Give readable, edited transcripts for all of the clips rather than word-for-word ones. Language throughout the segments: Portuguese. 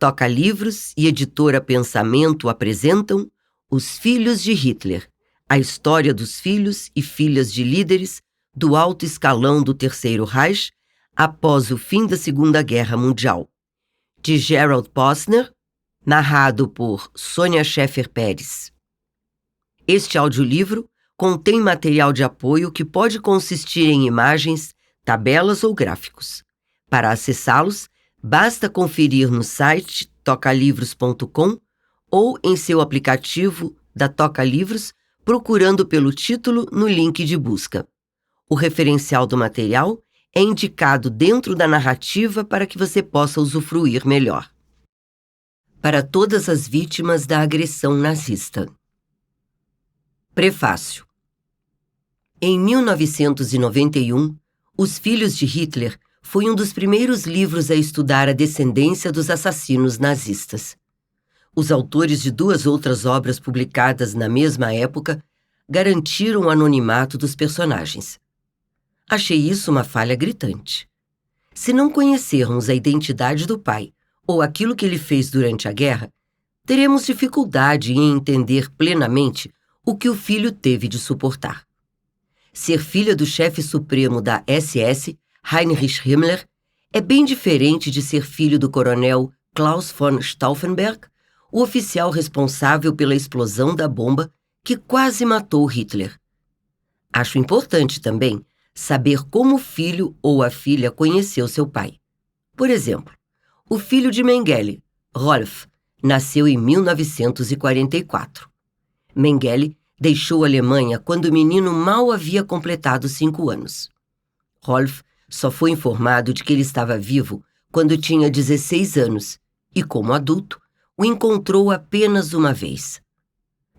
Toca Livros e Editora Pensamento apresentam Os Filhos de Hitler, a história dos filhos e filhas de líderes do alto escalão do Terceiro Reich após o fim da Segunda Guerra Mundial, de Gerald Posner, narrado por Sônia Scheffer Pérez. Este audiolivro contém material de apoio que pode consistir em imagens, tabelas ou gráficos. Para acessá-los, basta conferir no site tocalivros.com ou em seu aplicativo da Toca Livros, procurando pelo título no link de busca. O referencial do material é indicado dentro da narrativa para que você possa usufruir melhor. Para todas as vítimas da agressão nazista. Prefácio. Em 1991, Os Filhos de Hitler foi um dos primeiros livros a estudar a descendência dos assassinos nazistas. Os autores de 2 outras obras publicadas na mesma época garantiram o anonimato dos personagens. Achei isso uma falha gritante. Se não conhecermos a identidade do pai ou aquilo que ele fez durante a guerra, teremos dificuldade em entender plenamente o que o filho teve de suportar. Ser filha do chefe supremo da SS, Heinrich Himmler, é bem diferente de ser filho do coronel Klaus von Stauffenberg, o oficial responsável pela explosão da bomba que quase matou Hitler. Acho importante também saber como o filho ou a filha conheceu seu pai. Por exemplo, o filho de Mengele, Rolf, nasceu em 1944. Mengele deixou a Alemanha quando o menino mal havia completado 5 anos. Rolf só foi informado de que ele estava vivo quando tinha 16 anos e, como adulto, o encontrou apenas uma vez.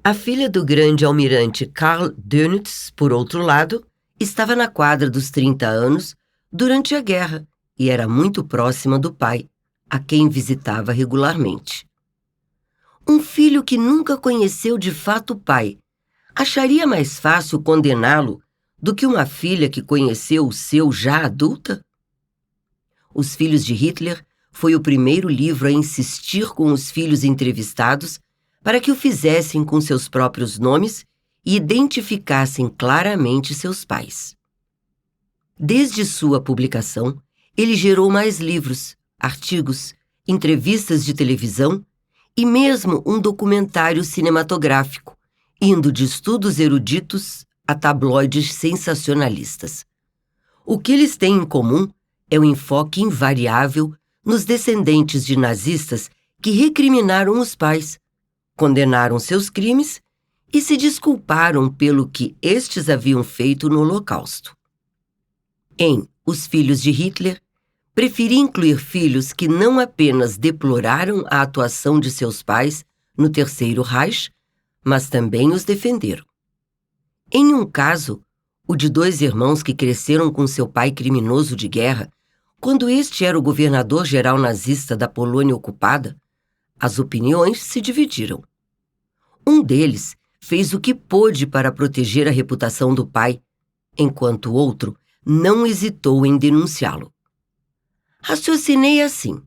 A filha do grande almirante Karl Dönitz, por outro lado, estava na quadra dos 30 anos durante a guerra e era muito próxima do pai, a quem visitava regularmente. Um filho que nunca conheceu de fato o pai acharia mais fácil condená-lo do que uma filha que conheceu o seu já adulta? Os Filhos de Hitler foi o primeiro livro a insistir com os filhos entrevistados para que o fizessem com seus próprios nomes e identificassem claramente seus pais. Desde sua publicação, ele gerou mais livros, artigos, entrevistas de televisão e mesmo um documentário cinematográfico, indo de estudos eruditos a tabloides sensacionalistas. O que eles têm em comum é o enfoque invariável nos descendentes de nazistas que recriminaram os pais, condenaram seus crimes e se desculparam pelo que estes haviam feito no Holocausto. Em Os Filhos de Hitler, preferi incluir filhos que não apenas deploraram a atuação de seus pais no Terceiro Reich, mas também os defenderam. Em um caso, o de 2 irmãos que cresceram com seu pai criminoso de guerra, quando este era o governador-geral nazista da Polônia ocupada, as opiniões se dividiram. Um deles fez o que pôde para proteger a reputação do pai, enquanto o outro não hesitou em denunciá-lo. Raciocinei assim: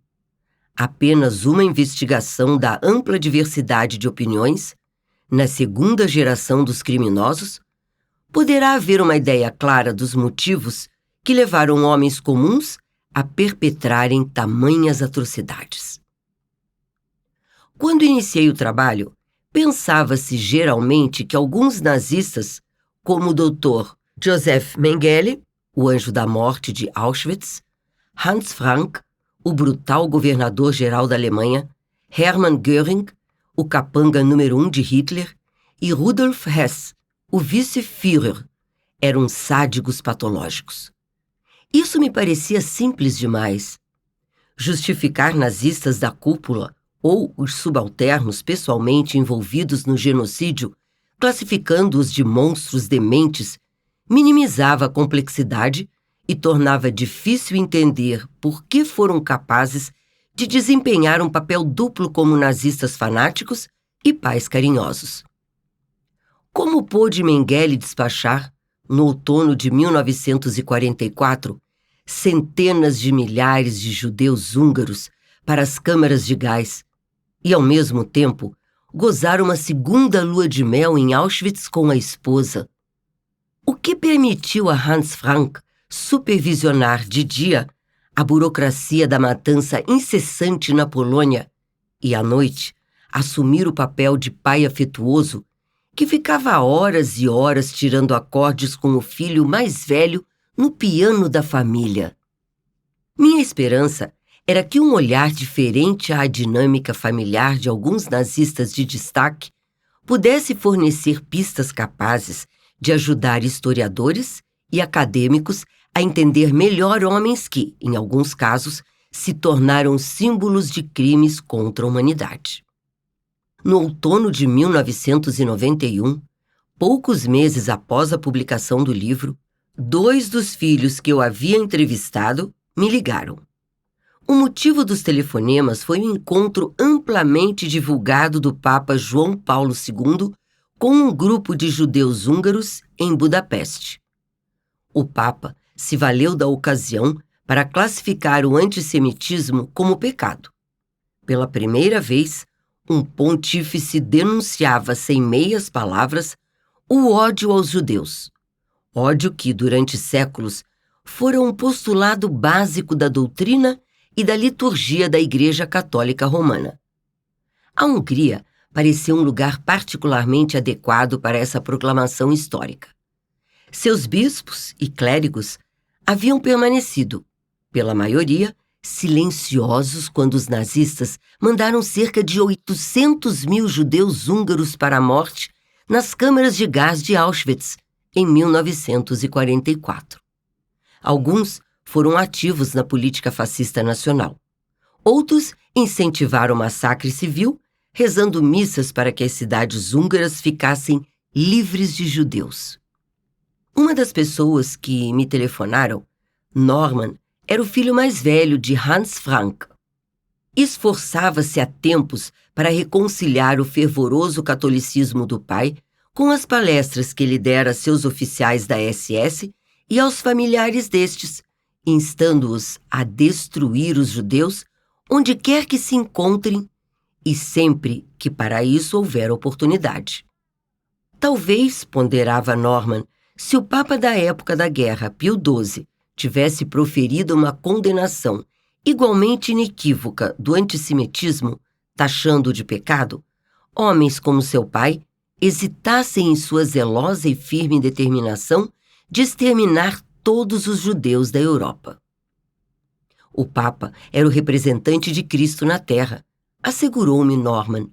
apenas uma investigação da ampla diversidade de opiniões, na segunda geração dos criminosos, poderá haver uma ideia clara dos motivos que levaram homens comuns a perpetrarem tamanhas atrocidades. Quando iniciei o trabalho, pensava-se geralmente que alguns nazistas, como o Dr. Joseph Mengele, o anjo da morte de Auschwitz, Hans Frank, o brutal governador-geral da Alemanha, Hermann Göring, o capanga número 1 de Hitler, e Rudolf Hess, o vice-führer, eram sádicos patológicos. Isso me parecia simples demais. Justificar nazistas da cúpula ou os subalternos pessoalmente envolvidos no genocídio, classificando-os de monstros dementes, minimizava a complexidade e tornava difícil entender por que foram capazes de desempenhar um papel duplo como nazistas fanáticos e pais carinhosos. Como pôde Mengele despachar, no outono de 1944, centenas de milhares de judeus húngaros para as câmaras de gás e, ao mesmo tempo, gozar uma segunda lua de mel em Auschwitz com a esposa. O que permitiu a Hans Frank supervisionar de dia a burocracia da matança incessante na Polônia e, à noite, assumir o papel de pai afetuoso que ficava horas e horas tirando acordes com o filho mais velho no piano da família. Minha esperança era que um olhar diferente à dinâmica familiar de alguns nazistas de destaque pudesse fornecer pistas capazes de ajudar historiadores e acadêmicos a entender melhor homens que, em alguns casos, se tornaram símbolos de crimes contra a humanidade. No outono de 1991, poucos meses após a publicação do livro, 2 dos filhos que eu havia entrevistado me ligaram. O motivo dos telefonemas foi um encontro amplamente divulgado do Papa João Paulo II com um grupo de judeus húngaros em Budapeste. O Papa se valeu da ocasião para classificar o antissemitismo como pecado. Pela primeira vez, um pontífice denunciava sem meias palavras o ódio aos judeus. Ódio que, durante séculos, fora um postulado básico da doutrina e da liturgia da Igreja Católica Romana. A Hungria pareceu um lugar particularmente adequado para essa proclamação histórica. Seus bispos e clérigos haviam permanecido, pela maioria, silenciosos quando os nazistas mandaram cerca de 800 mil judeus húngaros para a morte nas câmaras de gás de Auschwitz, em 1944. Alguns foram ativos na política fascista nacional. Outros incentivaram o massacre civil, rezando missas para que as cidades húngaras ficassem livres de judeus. Uma das pessoas que me telefonaram, Norman, era o filho mais velho de Hans Frank. Esforçava-se há tempos para reconciliar o fervoroso catolicismo do pai com as palestras que ele dera a seus oficiais da SS e aos familiares destes, instando-os a destruir os judeus onde quer que se encontrem e sempre que para isso houver oportunidade. Talvez, ponderava Norman, se o Papa da época da guerra, Pio XII, tivesse proferido uma condenação igualmente inequívoca do antissemitismo, taxando-o de pecado, homens como seu pai hesitassem em sua zelosa e firme determinação de exterminar todos os judeus da Europa. O Papa era o representante de Cristo na Terra, assegurou-me Norman.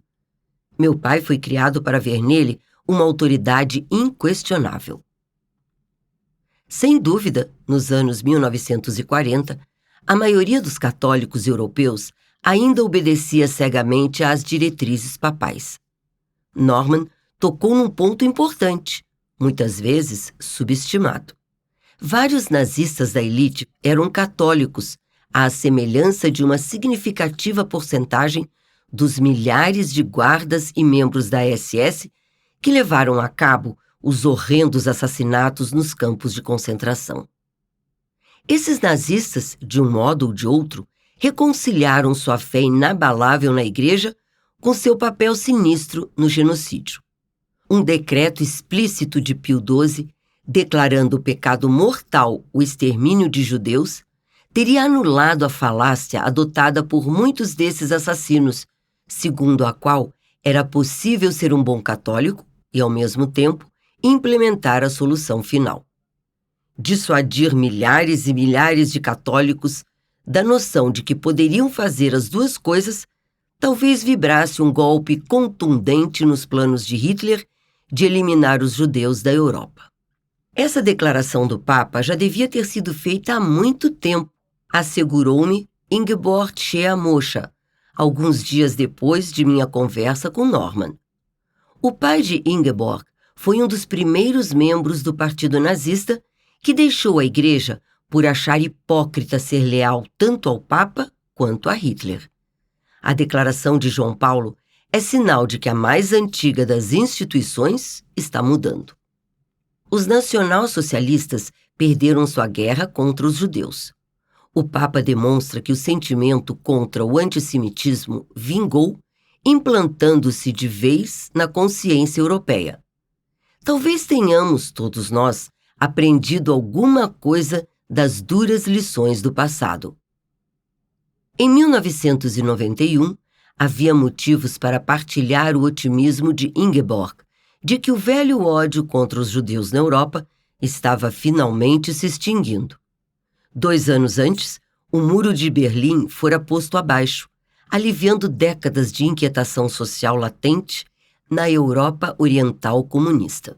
Meu pai foi criado para ver nele uma autoridade inquestionável. Sem dúvida, nos anos 1940, a maioria dos católicos europeus ainda obedecia cegamente às diretrizes papais. Norman tocou num ponto importante, muitas vezes subestimado. Vários nazistas da elite eram católicos, à semelhança de uma significativa porcentagem dos milhares de guardas e membros da SS que levaram a cabo os horrendos assassinatos nos campos de concentração. Esses nazistas, de um modo ou de outro, reconciliaram sua fé inabalável na Igreja com seu papel sinistro no genocídio. Um decreto explícito de Pio XII, declarando o pecado mortal o extermínio de judeus, teria anulado a falácia adotada por muitos desses assassinos, segundo a qual era possível ser um bom católico e, ao mesmo tempo, implementar a solução final. Dissuadir milhares e milhares de católicos da noção de que poderiam fazer as duas coisas talvez vibrasse um golpe contundente nos planos de Hitler de eliminar os judeus da Europa. Essa declaração do Papa já devia ter sido feita há muito tempo, assegurou-me Ingeborg Schea-Moscha, alguns dias depois de minha conversa com Norman. O pai de Ingeborg foi um dos primeiros membros do Partido Nazista que deixou a Igreja por achar hipócrita ser leal tanto ao Papa quanto a Hitler. A declaração de João Paulo é sinal de que a mais antiga das instituições está mudando. Os nacionalsocialistas perderam sua guerra contra os judeus. O Papa demonstra que o sentimento contra o antissemitismo vingou, implantando-se de vez na consciência europeia. Talvez tenhamos, todos nós, aprendido alguma coisa das duras lições do passado. Em 1991, havia motivos para partilhar o otimismo de Ingeborg, de que o velho ódio contra os judeus na Europa estava finalmente se extinguindo. 2 anos antes, o Muro de Berlim fora posto abaixo, aliviando décadas de inquietação social latente na Europa Oriental comunista.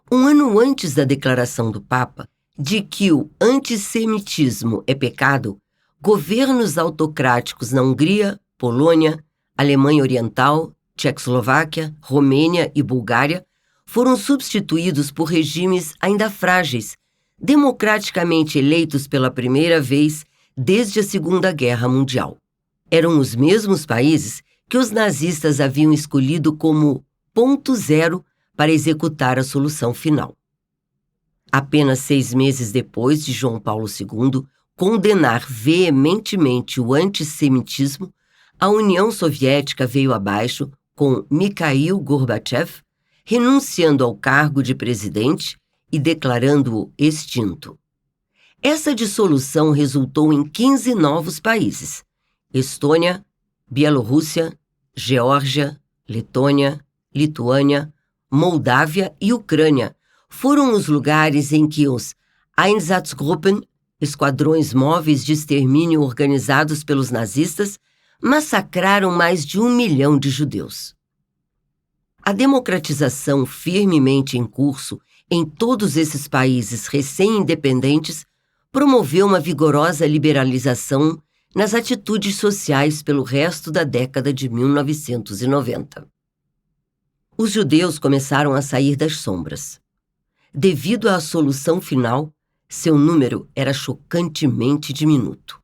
1 ano antes da declaração do Papa de que o antissemitismo é pecado, governos autocráticos na Hungria, Polônia, Alemanha Oriental, Tchecoslováquia, Romênia e Bulgária foram substituídos por regimes ainda frágeis, democraticamente eleitos pela primeira vez desde a Segunda Guerra Mundial. Eram os mesmos países que os nazistas haviam escolhido como ponto zero para executar a solução final. Apenas 6 meses depois de João Paulo II condenar veementemente o antissemitismo, a União Soviética veio abaixo com Mikhail Gorbachev renunciando ao cargo de presidente e declarando-o extinto. Essa dissolução resultou em 15 novos países: Estônia, Bielorrússia, Geórgia, Letônia, Lituânia, Moldávia e Ucrânia foram os lugares em que os Einsatzgruppen, esquadrões móveis de extermínio organizados pelos nazistas, massacraram mais de 1 milhão de judeus. A democratização firmemente em curso em todos esses países recém-independentes promoveu uma vigorosa liberalização nas atitudes sociais pelo resto da década de 1990. Os judeus começaram a sair das sombras. Devido à solução final, seu número era chocantemente diminuto.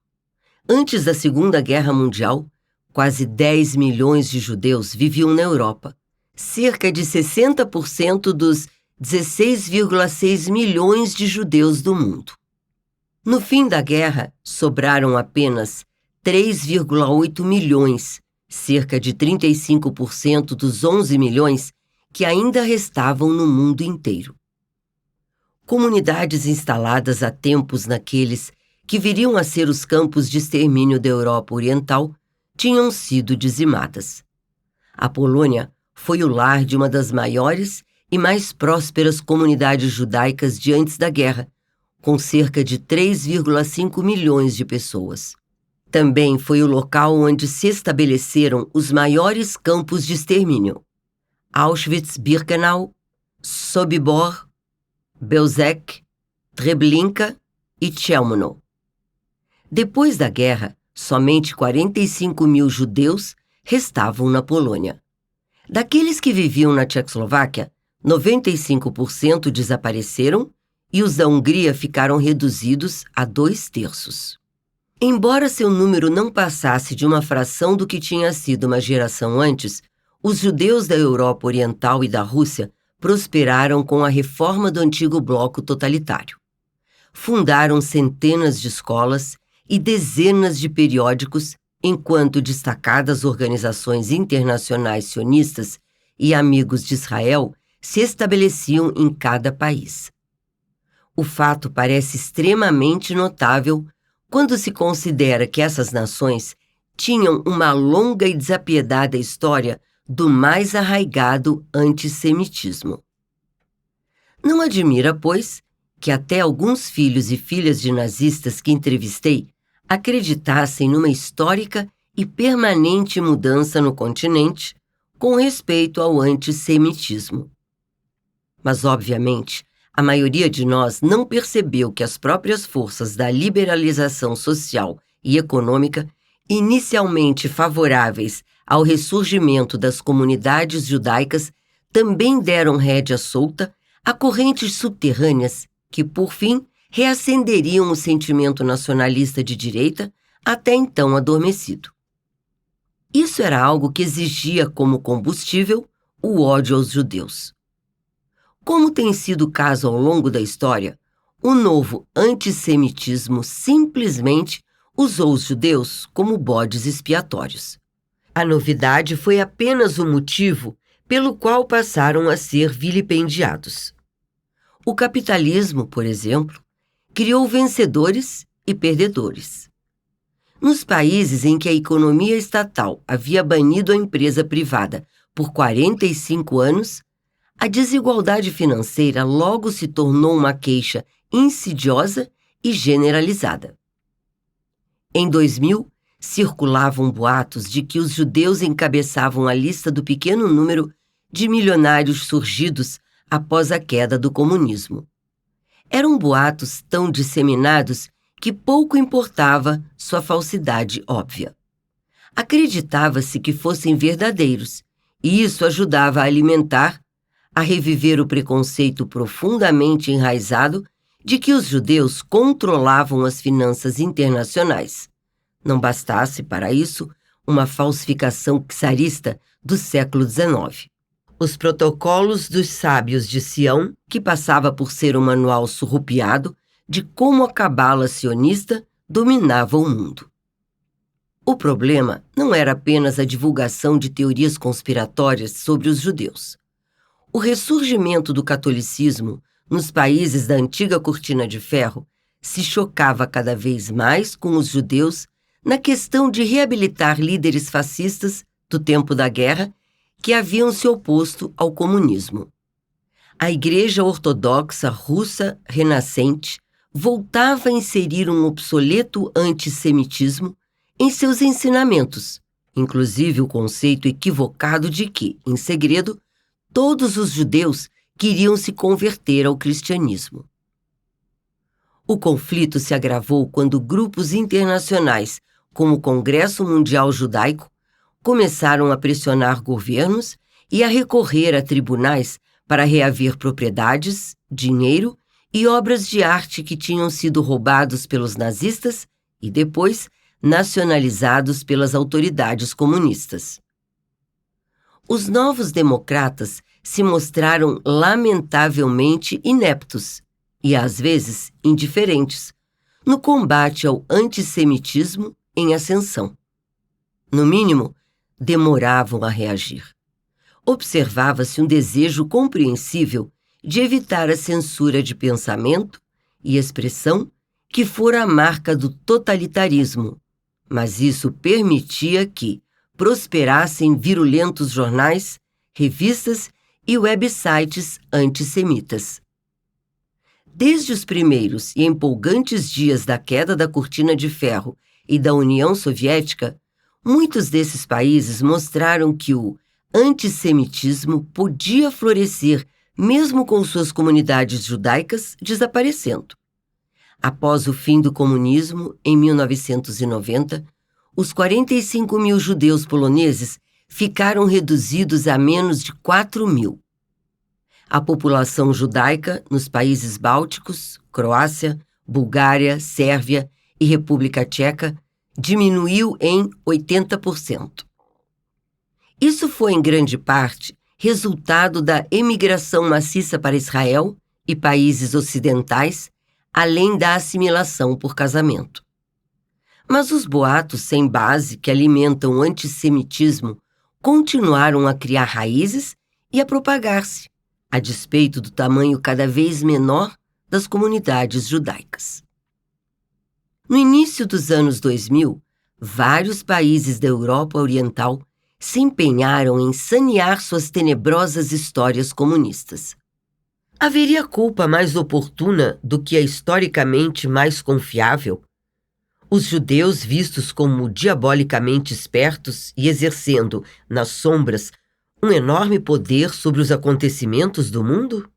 Antes da Segunda Guerra Mundial, quase 10 milhões de judeus viviam na Europa, cerca de 60% dos 16,6 milhões de judeus do mundo. No fim da guerra, sobraram apenas 3,8 milhões, cerca de 35% dos 11 milhões que ainda restavam no mundo inteiro. Comunidades instaladas há tempos naqueles que viriam a ser os campos de extermínio da Europa Oriental tinham sido dizimadas. A Polônia foi o lar de uma das maiores e mais prósperas comunidades judaicas de antes da guerra, com cerca de 3,5 milhões de pessoas. Também foi o local onde se estabeleceram os maiores campos de extermínio: Auschwitz-Birkenau, Sobibor, Belzec, Treblinka e Chelmno. Depois da guerra, somente 45 mil judeus restavam na Polônia. Daqueles que viviam na Tchecoslováquia, 95% desapareceram e os da Hungria ficaram reduzidos a 2/3. Embora seu número não passasse de uma fração do que tinha sido uma geração antes, os judeus da Europa Oriental e da Rússia prosperaram com a reforma do antigo bloco totalitário. Fundaram centenas de escolas e dezenas de periódicos, enquanto destacadas organizações internacionais sionistas e amigos de Israel se estabeleciam em cada país. O fato parece extremamente notável quando se considera que essas nações tinham uma longa e desapiedada história do mais arraigado antissemitismo. Não admira, pois, que até alguns filhos e filhas de nazistas que entrevistei acreditassem numa histórica e permanente mudança no continente com respeito ao antissemitismo. Mas, obviamente, a maioria de nós não percebeu que as próprias forças da liberalização social e econômica, inicialmente favoráveis ao ressurgimento das comunidades judaicas, também deram rédea solta a correntes subterrâneas que, por fim, reacenderiam o sentimento nacionalista de direita até então adormecido. Isso era algo que exigia como combustível o ódio aos judeus. Como tem sido o caso ao longo da história, o novo antissemitismo simplesmente usou os judeus como bodes expiatórios. A novidade foi apenas o motivo pelo qual passaram a ser vilipendiados. O capitalismo, por exemplo, criou vencedores e perdedores. Nos países em que a economia estatal havia banido a empresa privada por 45 anos, a desigualdade financeira logo se tornou uma queixa insidiosa e generalizada. Em 2000, circulavam boatos de que os judeus encabeçavam a lista do pequeno número de milionários surgidos após a queda do comunismo. Eram boatos tão disseminados que pouco importava sua falsidade óbvia. Acreditava-se que fossem verdadeiros, e isso ajudava a alimentar, a reviver o preconceito profundamente enraizado de que os judeus controlavam as finanças internacionais. Não bastasse, para isso, uma falsificação czarista do século XIX. Os Protocolos dos Sábios de Sião, que passava por ser um manual surrupiado de como a cabala sionista dominava o mundo. O problema não era apenas a divulgação de teorias conspiratórias sobre os judeus. O ressurgimento do catolicismo nos países da antiga Cortina de Ferro se chocava cada vez mais com os judeus na questão de reabilitar líderes fascistas do tempo da guerra que haviam se oposto ao comunismo. A Igreja Ortodoxa Russa Renascente voltava a inserir um obsoleto antissemitismo em seus ensinamentos, inclusive o conceito equivocado de que, em segredo, todos os judeus queriam se converter ao cristianismo. O conflito se agravou quando grupos internacionais, como o Congresso Mundial Judaico, começaram a pressionar governos e a recorrer a tribunais para reaver propriedades, dinheiro e obras de arte que tinham sido roubados pelos nazistas e depois nacionalizados pelas autoridades comunistas. Os novos democratas se mostraram lamentavelmente ineptos e, às vezes, indiferentes no combate ao antissemitismo em ascensão. No mínimo, demoravam a reagir. Observava-se um desejo compreensível de evitar a censura de pensamento e expressão que fora a marca do totalitarismo, mas isso permitia que prosperassem virulentos jornais, revistas e websites antissemitas. Desde os primeiros e empolgantes dias da queda da Cortina de Ferro e da União Soviética, muitos desses países mostraram que o antissemitismo podia florescer mesmo com suas comunidades judaicas desaparecendo. Após o fim do comunismo, em 1990, os 45 mil judeus poloneses ficaram reduzidos a menos de 4 mil. A população judaica nos países bálticos, Croácia, Bulgária, Sérvia e República Tcheca diminuiu em 80%. Isso foi, em grande parte, resultado da emigração maciça para Israel e países ocidentais, além da assimilação por casamento. Mas os boatos sem base que alimentam o antissemitismo continuaram a criar raízes e a propagar-se, a despeito do tamanho cada vez menor das comunidades judaicas. No início dos anos 2000, vários países da Europa Oriental se empenharam em sanear suas tenebrosas histórias comunistas. Haveria culpa mais oportuna do que a historicamente mais confiável? Os judeus vistos como diabolicamente espertos e exercendo, nas sombras, um enorme poder sobre os acontecimentos do mundo?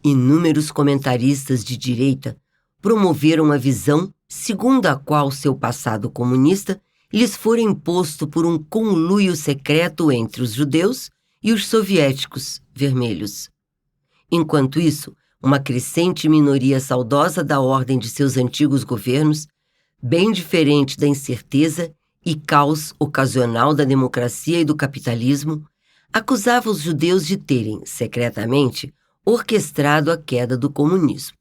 Inúmeros comentaristas de direita promoveram a visão segundo a qual seu passado comunista lhes fora imposto por um conluio secreto entre os judeus e os soviéticos vermelhos. Enquanto isso, uma crescente minoria saudosa da ordem de seus antigos governos, bem diferente da incerteza e caos ocasional da democracia e do capitalismo, acusava os judeus de terem, secretamente, orquestrado a queda do comunismo.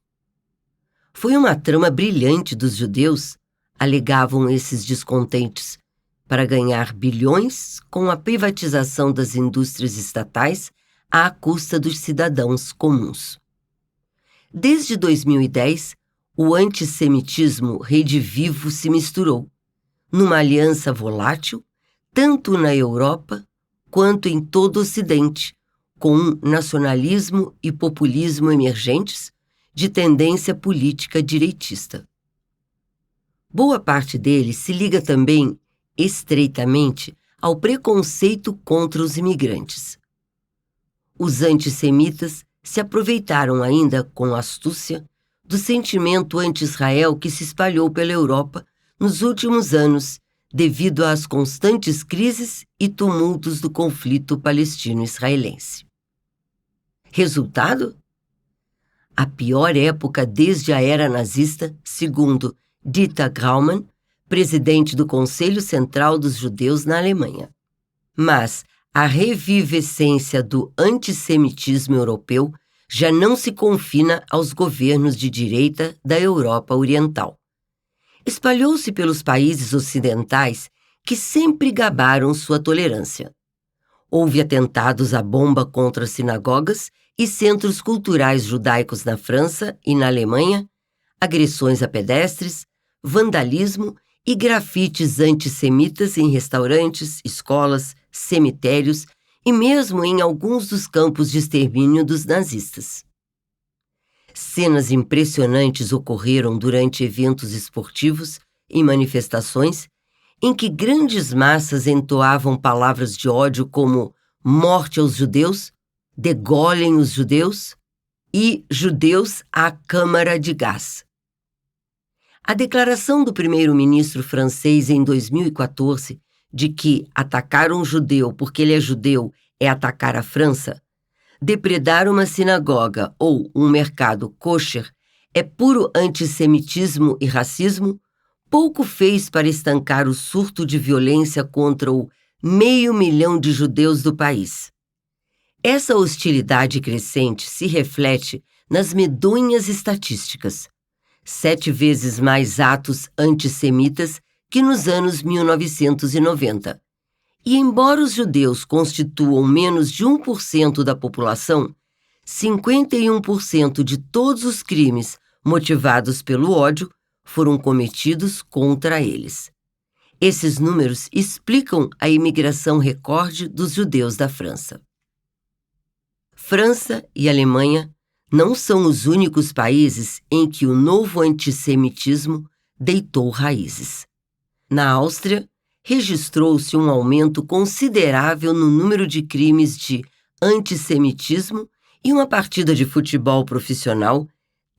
Foi uma trama brilhante dos judeus, alegavam esses descontentes, para ganhar bilhões com a privatização das indústrias estatais à custa dos cidadãos comuns. Desde 2010, o antissemitismo redivivo se misturou, numa aliança volátil, tanto na Europa quanto em todo o Ocidente, com nacionalismo e populismo emergentes de tendência política direitista. Boa parte dele se liga também estreitamente ao preconceito contra os imigrantes. Os antissemitas se aproveitaram ainda com astúcia do sentimento anti-Israel que se espalhou pela Europa nos últimos anos devido às constantes crises e tumultos do conflito palestino-israelense. Resultado? A pior época desde a era nazista, segundo Dieter Grauman, presidente do Conselho Central dos Judeus na Alemanha. Mas a revivescência do antissemitismo europeu já não se confina aos governos de direita da Europa Oriental. Espalhou-se pelos países ocidentais que sempre gabaram sua tolerância. Houve atentados à bomba contra sinagogas e centros culturais judaicos na França e na Alemanha, agressões a pedestres, vandalismo e grafites antissemitas em restaurantes, escolas, cemitérios e mesmo em alguns dos campos de extermínio dos nazistas. Cenas impressionantes ocorreram durante eventos esportivos e manifestações em que grandes massas entoavam palavras de ódio como morte aos judeus, degolem os judeus e judeus à câmara de gás. A declaração do primeiro-ministro francês em 2014 de que atacar um judeu porque ele é judeu é atacar a França, depredar uma sinagoga ou um mercado kosher é puro antissemitismo e racismo, pouco fez para estancar o surto de violência contra o 500 mil de judeus do país. Essa hostilidade crescente se reflete nas medonhas estatísticas. 7 vezes mais atos antissemitas que nos anos 1990. E embora os judeus constituam menos de 1% da população, 51% de todos os crimes motivados pelo ódio foram cometidos contra eles. Esses números explicam a imigração recorde dos judeus da França. França e Alemanha não são os únicos países em que o novo antissemitismo deitou raízes. Na Áustria, registrou-se um aumento considerável no número de crimes de antissemitismo e uma partida de futebol profissional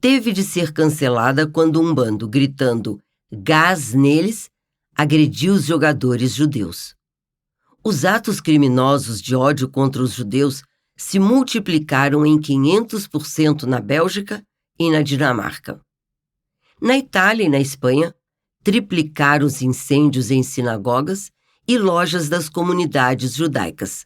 teve de ser cancelada quando um bando, gritando "gás neles", agrediu os jogadores judeus. Os atos criminosos de ódio contra os judeus se multiplicaram em 500% na Bélgica e na Dinamarca. Na Itália e na Espanha, triplicaram os incêndios em sinagogas e lojas das comunidades judaicas.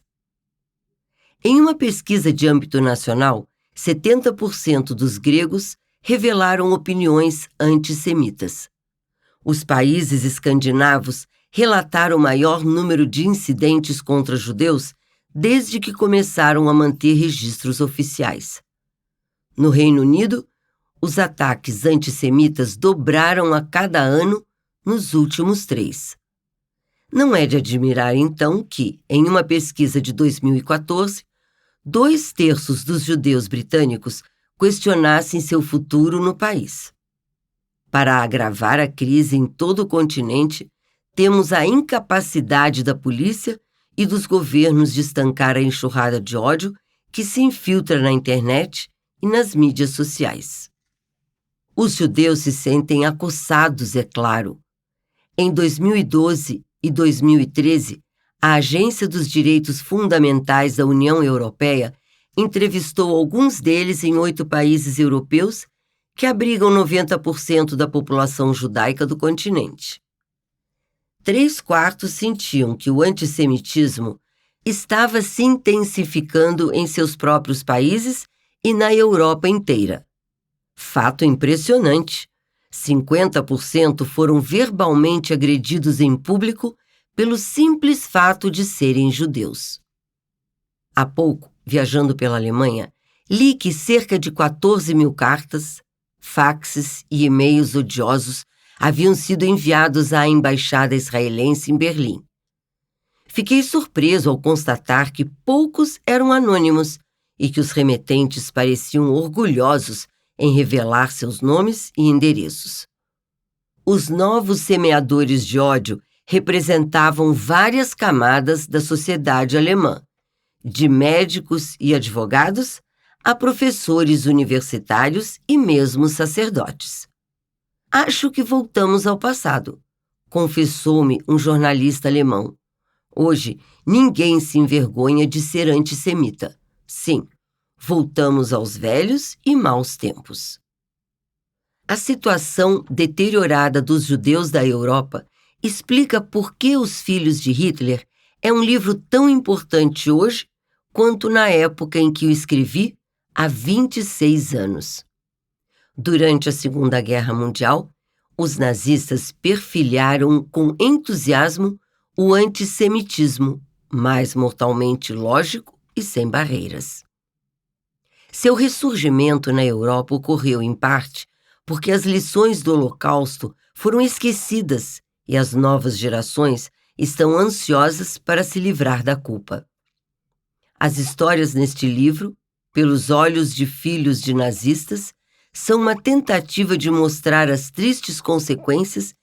Em uma pesquisa de âmbito nacional, 70% dos gregos revelaram opiniões antissemitas. Os países escandinavos relataram o maior número de incidentes contra judeus desde que começaram a manter registros oficiais. No Reino Unido, os ataques antissemitas dobraram a cada ano nos últimos 3. Não é de admirar, então, que, em uma pesquisa de 2014, 2/3 dos judeus britânicos questionassem seu futuro no país. Para agravar a crise em todo o continente, temos a incapacidade da polícia e dos governos de estancar a enxurrada de ódio que se infiltra na internet e nas mídias sociais. Os judeus se sentem acossados, é claro. Em 2012 e 2013, a Agência dos Direitos Fundamentais da União Europeia entrevistou alguns deles em 8 países europeus que abrigam 90% da população judaica do continente. 3/4 sentiam que o antissemitismo estava se intensificando em seus próprios países e na Europa inteira. Fato impressionante: 50% foram verbalmente agredidos em público pelo simples fato de serem judeus. Há pouco, viajando pela Alemanha, li que cerca de 14 mil cartas, faxes e e-mails odiosos haviam sido enviados à embaixada israelense em Berlim. Fiquei surpreso ao constatar que poucos eram anônimos e que os remetentes pareciam orgulhosos em revelar seus nomes e endereços. Os novos semeadores de ódio representavam várias camadas da sociedade alemã, de médicos e advogados a professores universitários e mesmo sacerdotes. Acho que voltamos ao passado, confessou-me um jornalista alemão. Hoje, ninguém se envergonha de ser antissemita. Sim, voltamos aos velhos e maus tempos. A situação deteriorada dos judeus da Europa explica por que Os Filhos de Hitler é um livro tão importante hoje quanto na época em que o escrevi, há 26 anos. Durante a Segunda Guerra Mundial, os nazistas perfilharam com entusiasmo o antissemitismo, mais mortalmente lógico e sem barreiras. Seu ressurgimento na Europa ocorreu, em parte, porque as lições do Holocausto foram esquecidas e as novas gerações estão ansiosas para se livrar da culpa. As histórias neste livro, pelos olhos de filhos de nazistas, são uma tentativa de mostrar as tristes consequências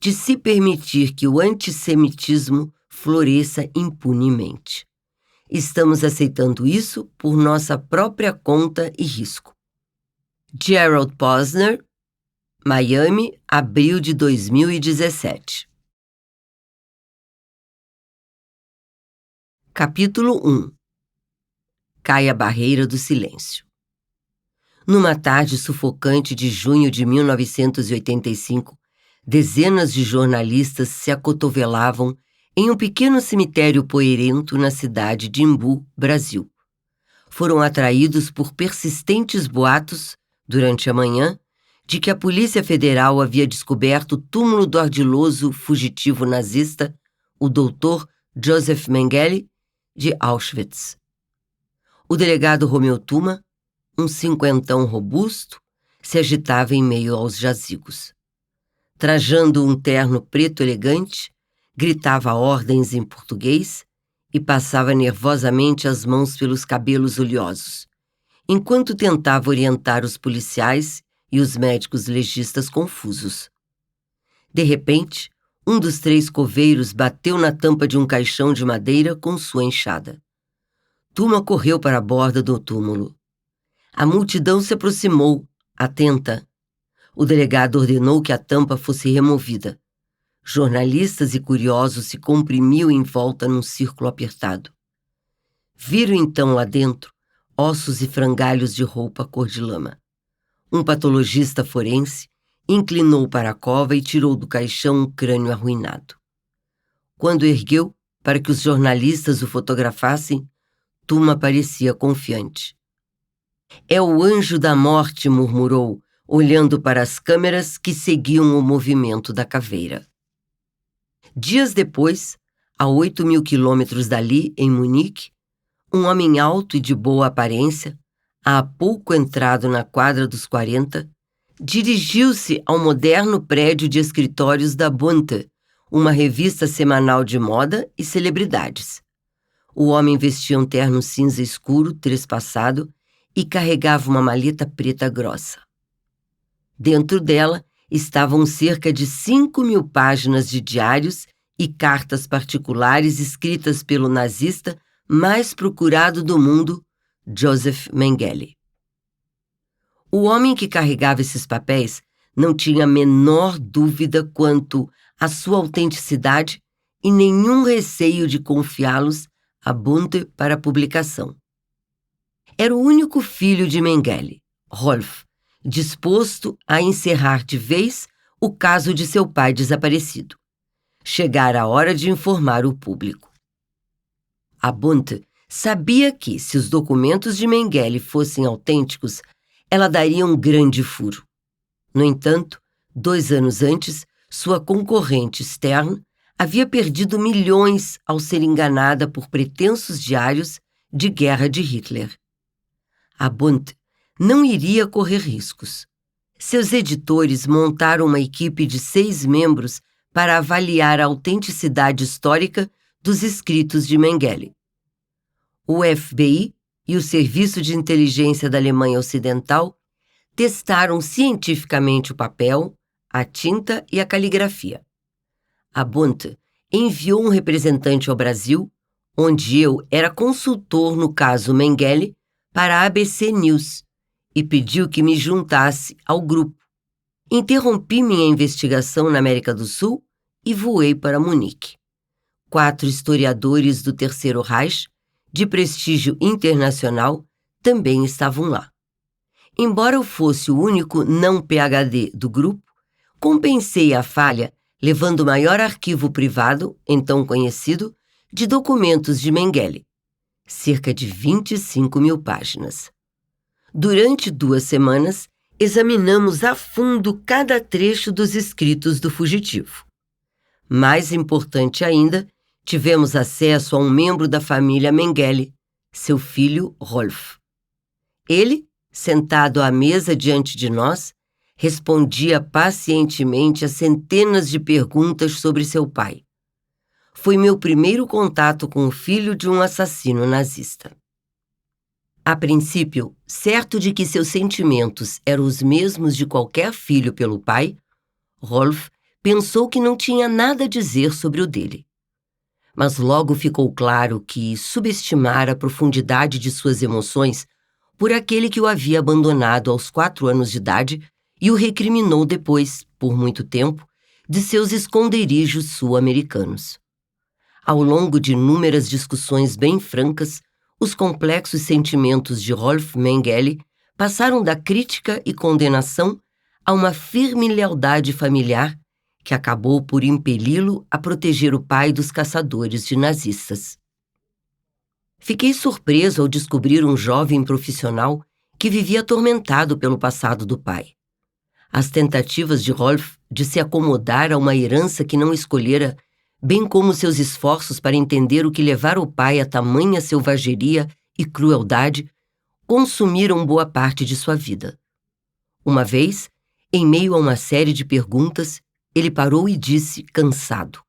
de se permitir que o antissemitismo floresça impunemente. Estamos aceitando isso por nossa própria conta e risco. Gerald Posner, Miami, abril de 2017. Capítulo 1. Cai a barreira do silêncio. Numa tarde sufocante de junho de 1985, dezenas de jornalistas se acotovelavam em um pequeno cemitério poeirento na cidade de Imbu, Brasil. Foram atraídos por persistentes boatos, durante a manhã, de que a Polícia Federal havia descoberto o túmulo do ardiloso fugitivo nazista, o Dr. Joseph Mengele, de Auschwitz. O delegado Romeu Tuma, um cinquentão robusto, se agitava em meio aos jazigos. Trajando um terno preto elegante, gritava ordens em português e passava nervosamente as mãos pelos cabelos oleosos, enquanto tentava orientar os policiais e os médicos legistas confusos. De repente, um dos 3 coveiros bateu na tampa de um caixão de madeira com sua enxada. Tuma correu para a borda do túmulo. A multidão se aproximou, atenta. O delegado ordenou que a tampa fosse removida. Jornalistas e curiosos se comprimiam em volta num círculo apertado. Viram então lá dentro ossos e frangalhos de roupa cor de lama. Um patologista forense inclinou para a cova e tirou do caixão um crânio arruinado. Quando ergueu para que os jornalistas o fotografassem, Tuma parecia confiante. É o anjo da morte, murmurou, olhando para as câmeras que seguiam o movimento da caveira. Dias depois, a 8.000 quilômetros dali, em Munique, um homem alto e de boa aparência, há pouco entrado na quadra dos 40, dirigiu-se ao moderno prédio de escritórios da Bunte, uma revista semanal de moda e celebridades. O homem vestia um terno cinza escuro, trespassado, e carregava uma maleta preta grossa. Dentro dela estavam cerca de 5.000 páginas de diários e cartas particulares escritas pelo nazista mais procurado do mundo, Joseph Mengele. O homem que carregava esses papéis não tinha a menor dúvida quanto à sua autenticidade e nenhum receio de confiá-los à Bunte para publicação. Era o único filho de Mengele, Rolf, disposto a encerrar de vez o caso de seu pai desaparecido. Chegara a hora de informar o público. A Bunte sabia que, se os documentos de Mengele fossem autênticos, ela daria um grande furo. No entanto, 2 anos antes, sua concorrente Stern havia perdido milhões ao ser enganada por pretensos diários de guerra de Hitler. A Bund não iria correr riscos. Seus editores montaram uma equipe de 6 membros para avaliar a autenticidade histórica dos escritos de Mengele. O FBI e o Serviço de Inteligência da Alemanha Ocidental testaram cientificamente o papel, a tinta e a caligrafia. A Bund enviou um representante ao Brasil, onde eu era consultor no caso Mengele, para a ABC News, e pediu que me juntasse ao grupo. Interrompi minha investigação na América do Sul e voei para Munique. 4 historiadores do Terceiro Reich, de prestígio internacional, também estavam lá. Embora eu fosse o único não PhD do grupo, compensei a falha levando o maior arquivo privado, então conhecido, de documentos de Mengele, cerca de 25.000 páginas. Durante 2 semanas, examinamos a fundo cada trecho dos escritos do fugitivo. Mais importante ainda, tivemos acesso a um membro da família Mengele, seu filho Rolf. Ele, sentado à mesa diante de nós, respondia pacientemente a centenas de perguntas sobre seu pai. Foi meu primeiro contato com o filho de um assassino nazista. A princípio, certo de que seus sentimentos eram os mesmos de qualquer filho pelo pai, Rolf pensou que não tinha nada a dizer sobre o dele. Mas logo ficou claro que subestimara a profundidade de suas emoções por aquele que o havia abandonado aos 4 anos de idade e o recriminou depois, por muito tempo, de seus esconderijos sul-americanos. Ao longo de inúmeras discussões bem francas, os complexos sentimentos de Rolf Mengele passaram da crítica e condenação a uma firme lealdade familiar que acabou por impeli-lo a proteger o pai dos caçadores de nazistas. Fiquei surpreso ao descobrir um jovem profissional que vivia atormentado pelo passado do pai. As tentativas de Rolf de se acomodar a uma herança que não escolhera, bem como seus esforços para entender o que levara o pai a tamanha selvageria e crueldade, consumiram boa parte de sua vida. Uma vez, em meio a uma série de perguntas, ele parou e disse, cansado: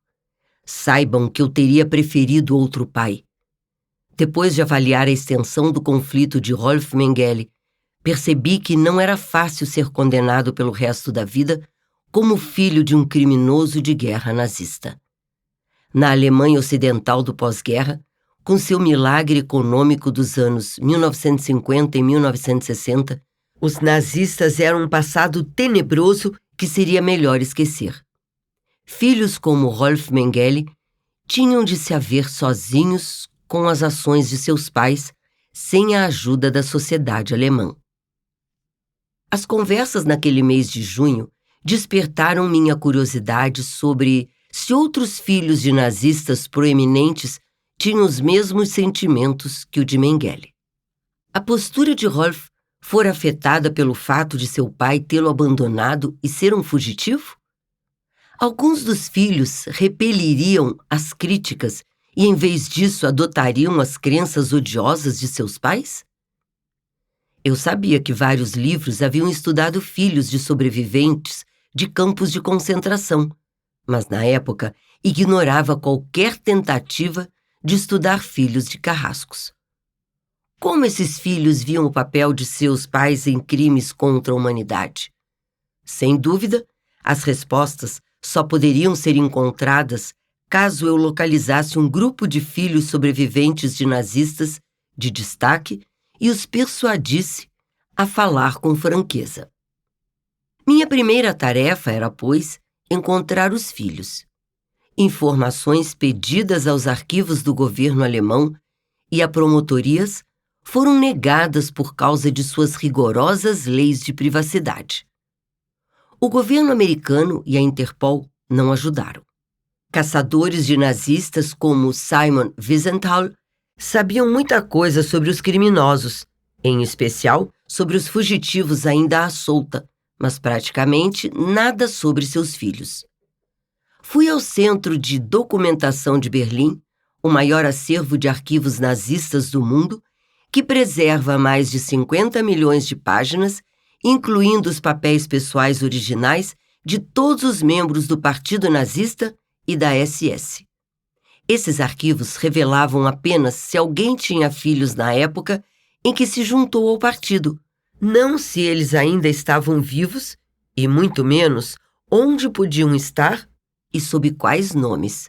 "Saibam que eu teria preferido outro pai." Depois de avaliar a extensão do conflito de Rolf Mengele, percebi que não era fácil ser condenado pelo resto da vida como filho de um criminoso de guerra nazista. Na Alemanha Ocidental do pós-guerra, com seu milagre econômico dos anos 1950 e 1960, os nazistas eram um passado tenebroso que seria melhor esquecer. Filhos como Rolf Mengele tinham de se haver sozinhos com as ações de seus pais, sem a ajuda da sociedade alemã. As conversas naquele mês de junho despertaram minha curiosidade sobre se outros filhos de nazistas proeminentes tinham os mesmos sentimentos que o de Mengele. A postura de Rolf fora afetada pelo fato de seu pai tê-lo abandonado e ser um fugitivo? Alguns dos filhos repeliriam as críticas e, em vez disso, adotariam as crenças odiosas de seus pais? Eu sabia que vários livros haviam estudado filhos de sobreviventes de campos de concentração, mas, na época, ignorava qualquer tentativa de estudar filhos de carrascos. Como esses filhos viam o papel de seus pais em crimes contra a humanidade? Sem dúvida, as respostas só poderiam ser encontradas caso eu localizasse um grupo de filhos sobreviventes de nazistas de destaque e os persuadisse a falar com franqueza. Minha primeira tarefa era, pois, encontrar os filhos. Informações pedidas aos arquivos do governo alemão e a promotorias foram negadas por causa de suas rigorosas leis de privacidade. O governo americano e a Interpol não ajudaram. Caçadores de nazistas como Simon Wiesenthal sabiam muita coisa sobre os criminosos, em especial sobre os fugitivos ainda à solta, mas praticamente nada sobre seus filhos. Fui ao Centro de Documentação de Berlim, o maior acervo de arquivos nazistas do mundo, que preserva mais de 50 milhões de páginas, incluindo os papéis pessoais originais de todos os membros do Partido Nazista e da SS. Esses arquivos revelavam apenas se alguém tinha filhos na época em que se juntou ao partido, não se eles ainda estavam vivos, e muito menos onde podiam estar e sob quais nomes.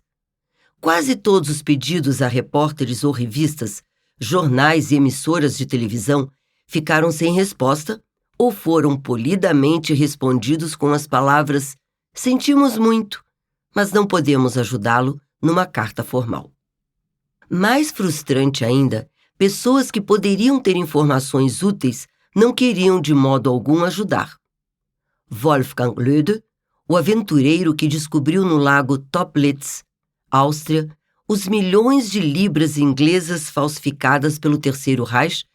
Quase todos os pedidos a repórteres ou revistas, jornais e emissoras de televisão ficaram sem resposta ou foram polidamente respondidos com as palavras "sentimos muito, mas não podemos ajudá-lo" numa carta formal. Mais frustrante ainda, pessoas que poderiam ter informações úteis não queriam de modo algum ajudar. Wolfgang Loede, o aventureiro que descobriu no lago Toplitz, Áustria, os milhões de libras inglesas falsificadas pelo Terceiro Reich,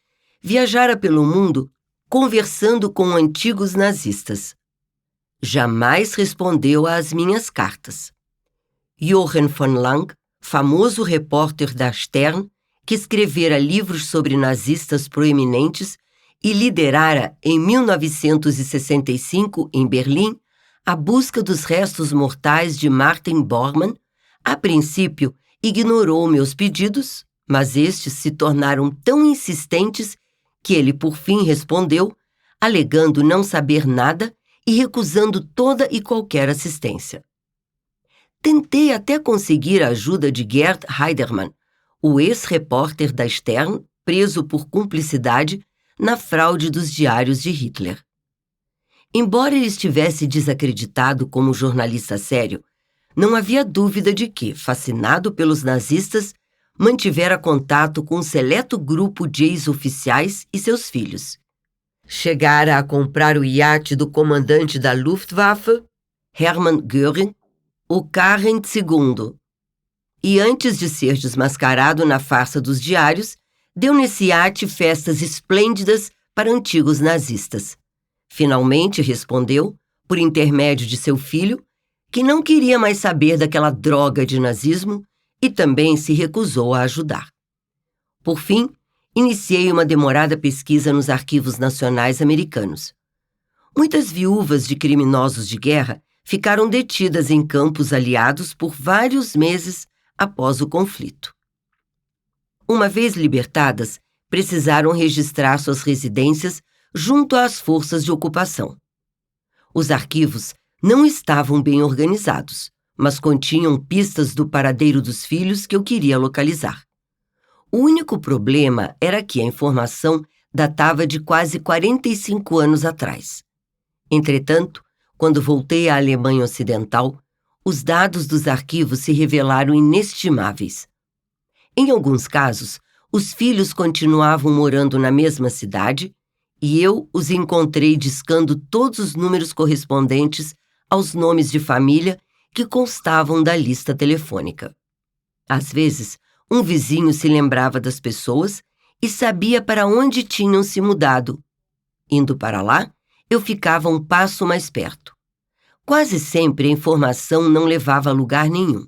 viajara pelo mundo conversando com antigos nazistas. Jamais respondeu às minhas cartas. Johann von Lang, famoso repórter da Stern, que escrevera livros sobre nazistas proeminentes e liderara, em 1965, em Berlim, a busca dos restos mortais de Martin Bormann, a princípio ignorou meus pedidos, mas estes se tornaram tão insistentes que ele por fim respondeu, alegando não saber nada e recusando toda e qualquer assistência. Tentei até conseguir a ajuda de Gerd Heidermann, o ex-repórter da Stern, preso por cumplicidade na fraude dos diários de Hitler. Embora ele estivesse desacreditado como jornalista sério, não havia dúvida de que, fascinado pelos nazistas, mantivera contato com um seleto grupo de ex-oficiais e seus filhos. Chegara a comprar o iate do comandante da Luftwaffe, Hermann Göring, o Karenz II. E antes de ser desmascarado na farsa dos diários, deu nesse iate festas esplêndidas para antigos nazistas. Finalmente respondeu, por intermédio de seu filho, que não queria mais saber daquela droga de nazismo e também se recusou a ajudar. Por fim, iniciei uma demorada pesquisa nos arquivos nacionais americanos. Muitas viúvas de criminosos de guerra ficaram detidas em campos aliados por vários meses após o conflito. Uma vez libertadas, precisaram registrar suas residências junto às forças de ocupação. Os arquivos não estavam bem organizados, mas continham pistas do paradeiro dos filhos que eu queria localizar. O único problema era que a informação datava de quase 45 anos atrás. Entretanto, quando voltei à Alemanha Ocidental, os dados dos arquivos se revelaram inestimáveis. Em alguns casos, os filhos continuavam morando na mesma cidade e eu os encontrei discando todos os números correspondentes aos nomes de família que constavam da lista telefônica. Às vezes, um vizinho se lembrava das pessoas e sabia para onde tinham se mudado. Indo para lá, eu ficava um passo mais perto. Quase sempre a informação não levava a lugar nenhum,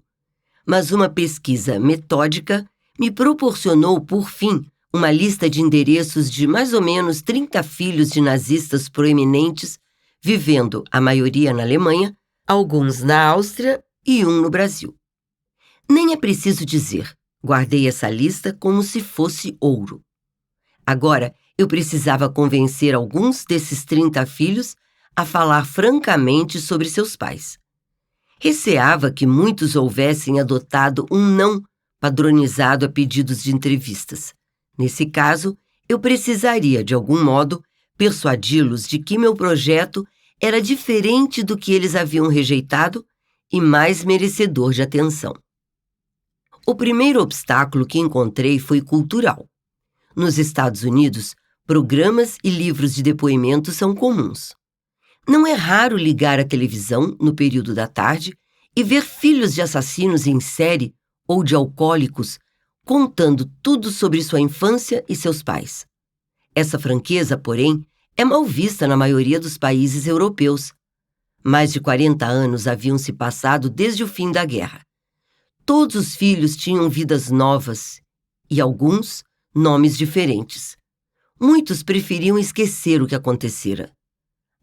mas uma pesquisa metódica me proporcionou, por fim, uma lista de endereços de mais ou menos 30 filhos de nazistas proeminentes, vivendo, a maioria na Alemanha, alguns na Áustria e um no Brasil. Nem é preciso dizer, guardei essa lista como se fosse ouro. Agora, eu precisava convencer alguns desses 30 filhos a falar francamente sobre seus pais. Receava que muitos houvessem adotado um não padronizado a pedidos de entrevistas. Nesse caso, eu precisaria, de algum modo, persuadi-los de que meu projeto era diferente do que eles haviam rejeitado e mais merecedor de atenção. O primeiro obstáculo que encontrei foi cultural. Nos Estados Unidos, programas e livros de depoimento são comuns. Não é raro ligar a televisão no período da tarde e ver filhos de assassinos em série ou de alcoólicos contando tudo sobre sua infância e seus pais. Essa franqueza, porém, é mal vista na maioria dos países europeus. Mais de 40 anos haviam se passado desde o fim da guerra. Todos os filhos tinham vidas novas e alguns nomes diferentes. Muitos preferiam esquecer o que acontecera.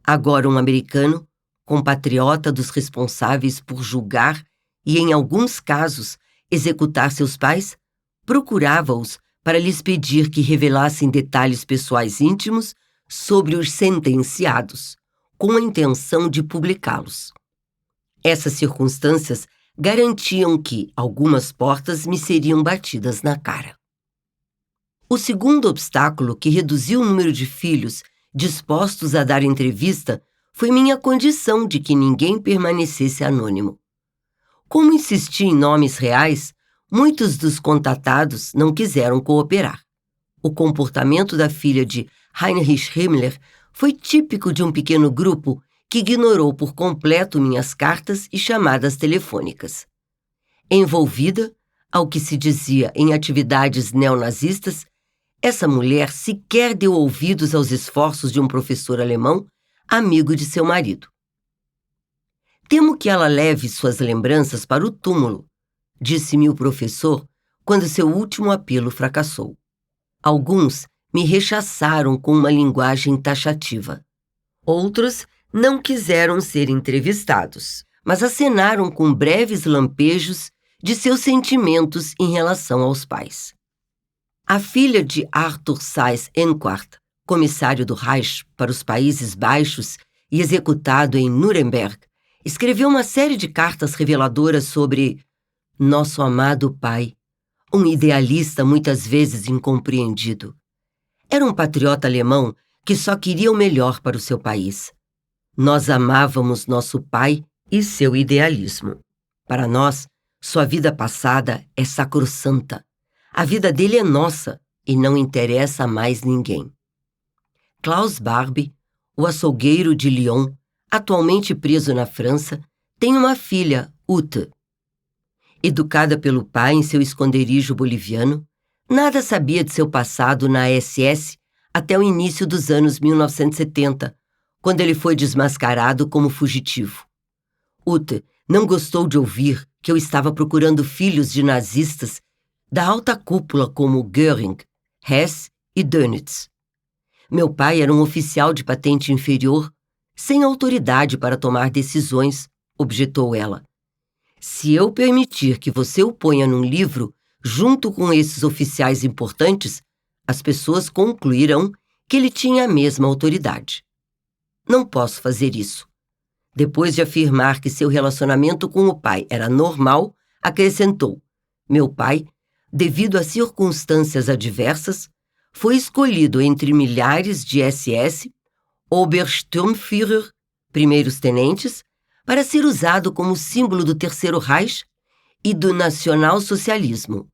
Agora um americano, compatriota dos responsáveis por julgar e, em alguns casos, executar seus pais, procurava-os para lhes pedir que revelassem detalhes pessoais íntimos sobre os sentenciados, com a intenção de publicá-los. Essas circunstâncias garantiam que algumas portas me seriam batidas na cara. O segundo obstáculo que reduziu o número de filhos dispostos a dar entrevista foi minha condição de que ninguém permanecesse anônimo. Como insisti em nomes reais, muitos dos contatados não quiseram cooperar. O comportamento da filha de Heinrich Himmler foi típico de um pequeno grupo que ignorou por completo minhas cartas e chamadas telefônicas. Envolvida, ao que se dizia, em atividades neonazistas, essa mulher sequer deu ouvidos aos esforços de um professor alemão, amigo de seu marido. Temo que ela leve suas lembranças para o túmulo, disse-me o professor quando seu último apelo fracassou. Alguns me rechaçaram com uma linguagem taxativa. Outros não quiseram ser entrevistados, mas acenaram com breves lampejos de seus sentimentos em relação aos pais. A filha de Arthur Seyss-Inquart, comissário do Reich para os Países Baixos e executado em Nuremberg, escreveu uma série de cartas reveladoras sobre nosso amado pai, um idealista muitas vezes incompreendido. Era um patriota alemão que só queria o melhor para o seu país. Nós amávamos nosso pai e seu idealismo. Para nós, sua vida passada é sacrossanta. A vida dele é nossa e não interessa a mais ninguém. Klaus Barbie, o açougueiro de Lyon, atualmente preso na França, tem uma filha, Ute. Educada pelo pai em seu esconderijo boliviano, nada sabia de seu passado na SS até o início dos anos 1970, quando ele foi desmascarado como fugitivo. Ute não gostou de ouvir que eu estava procurando filhos de nazistas da alta cúpula como Göring, Hess e Dönitz. Meu pai era um oficial de patente inferior, sem autoridade para tomar decisões, objetou ela. Se eu permitir que você o ponha num livro junto com esses oficiais importantes, as pessoas concluirão que ele tinha a mesma autoridade. Não posso fazer isso. Depois de afirmar que seu relacionamento com o pai era normal, acrescentou: meu pai, devido a circunstâncias adversas, foi escolhido entre milhares de SS, Obersturmführer, primeiros tenentes, para ser usado como símbolo do Terceiro Reich e do nacionalsocialismo.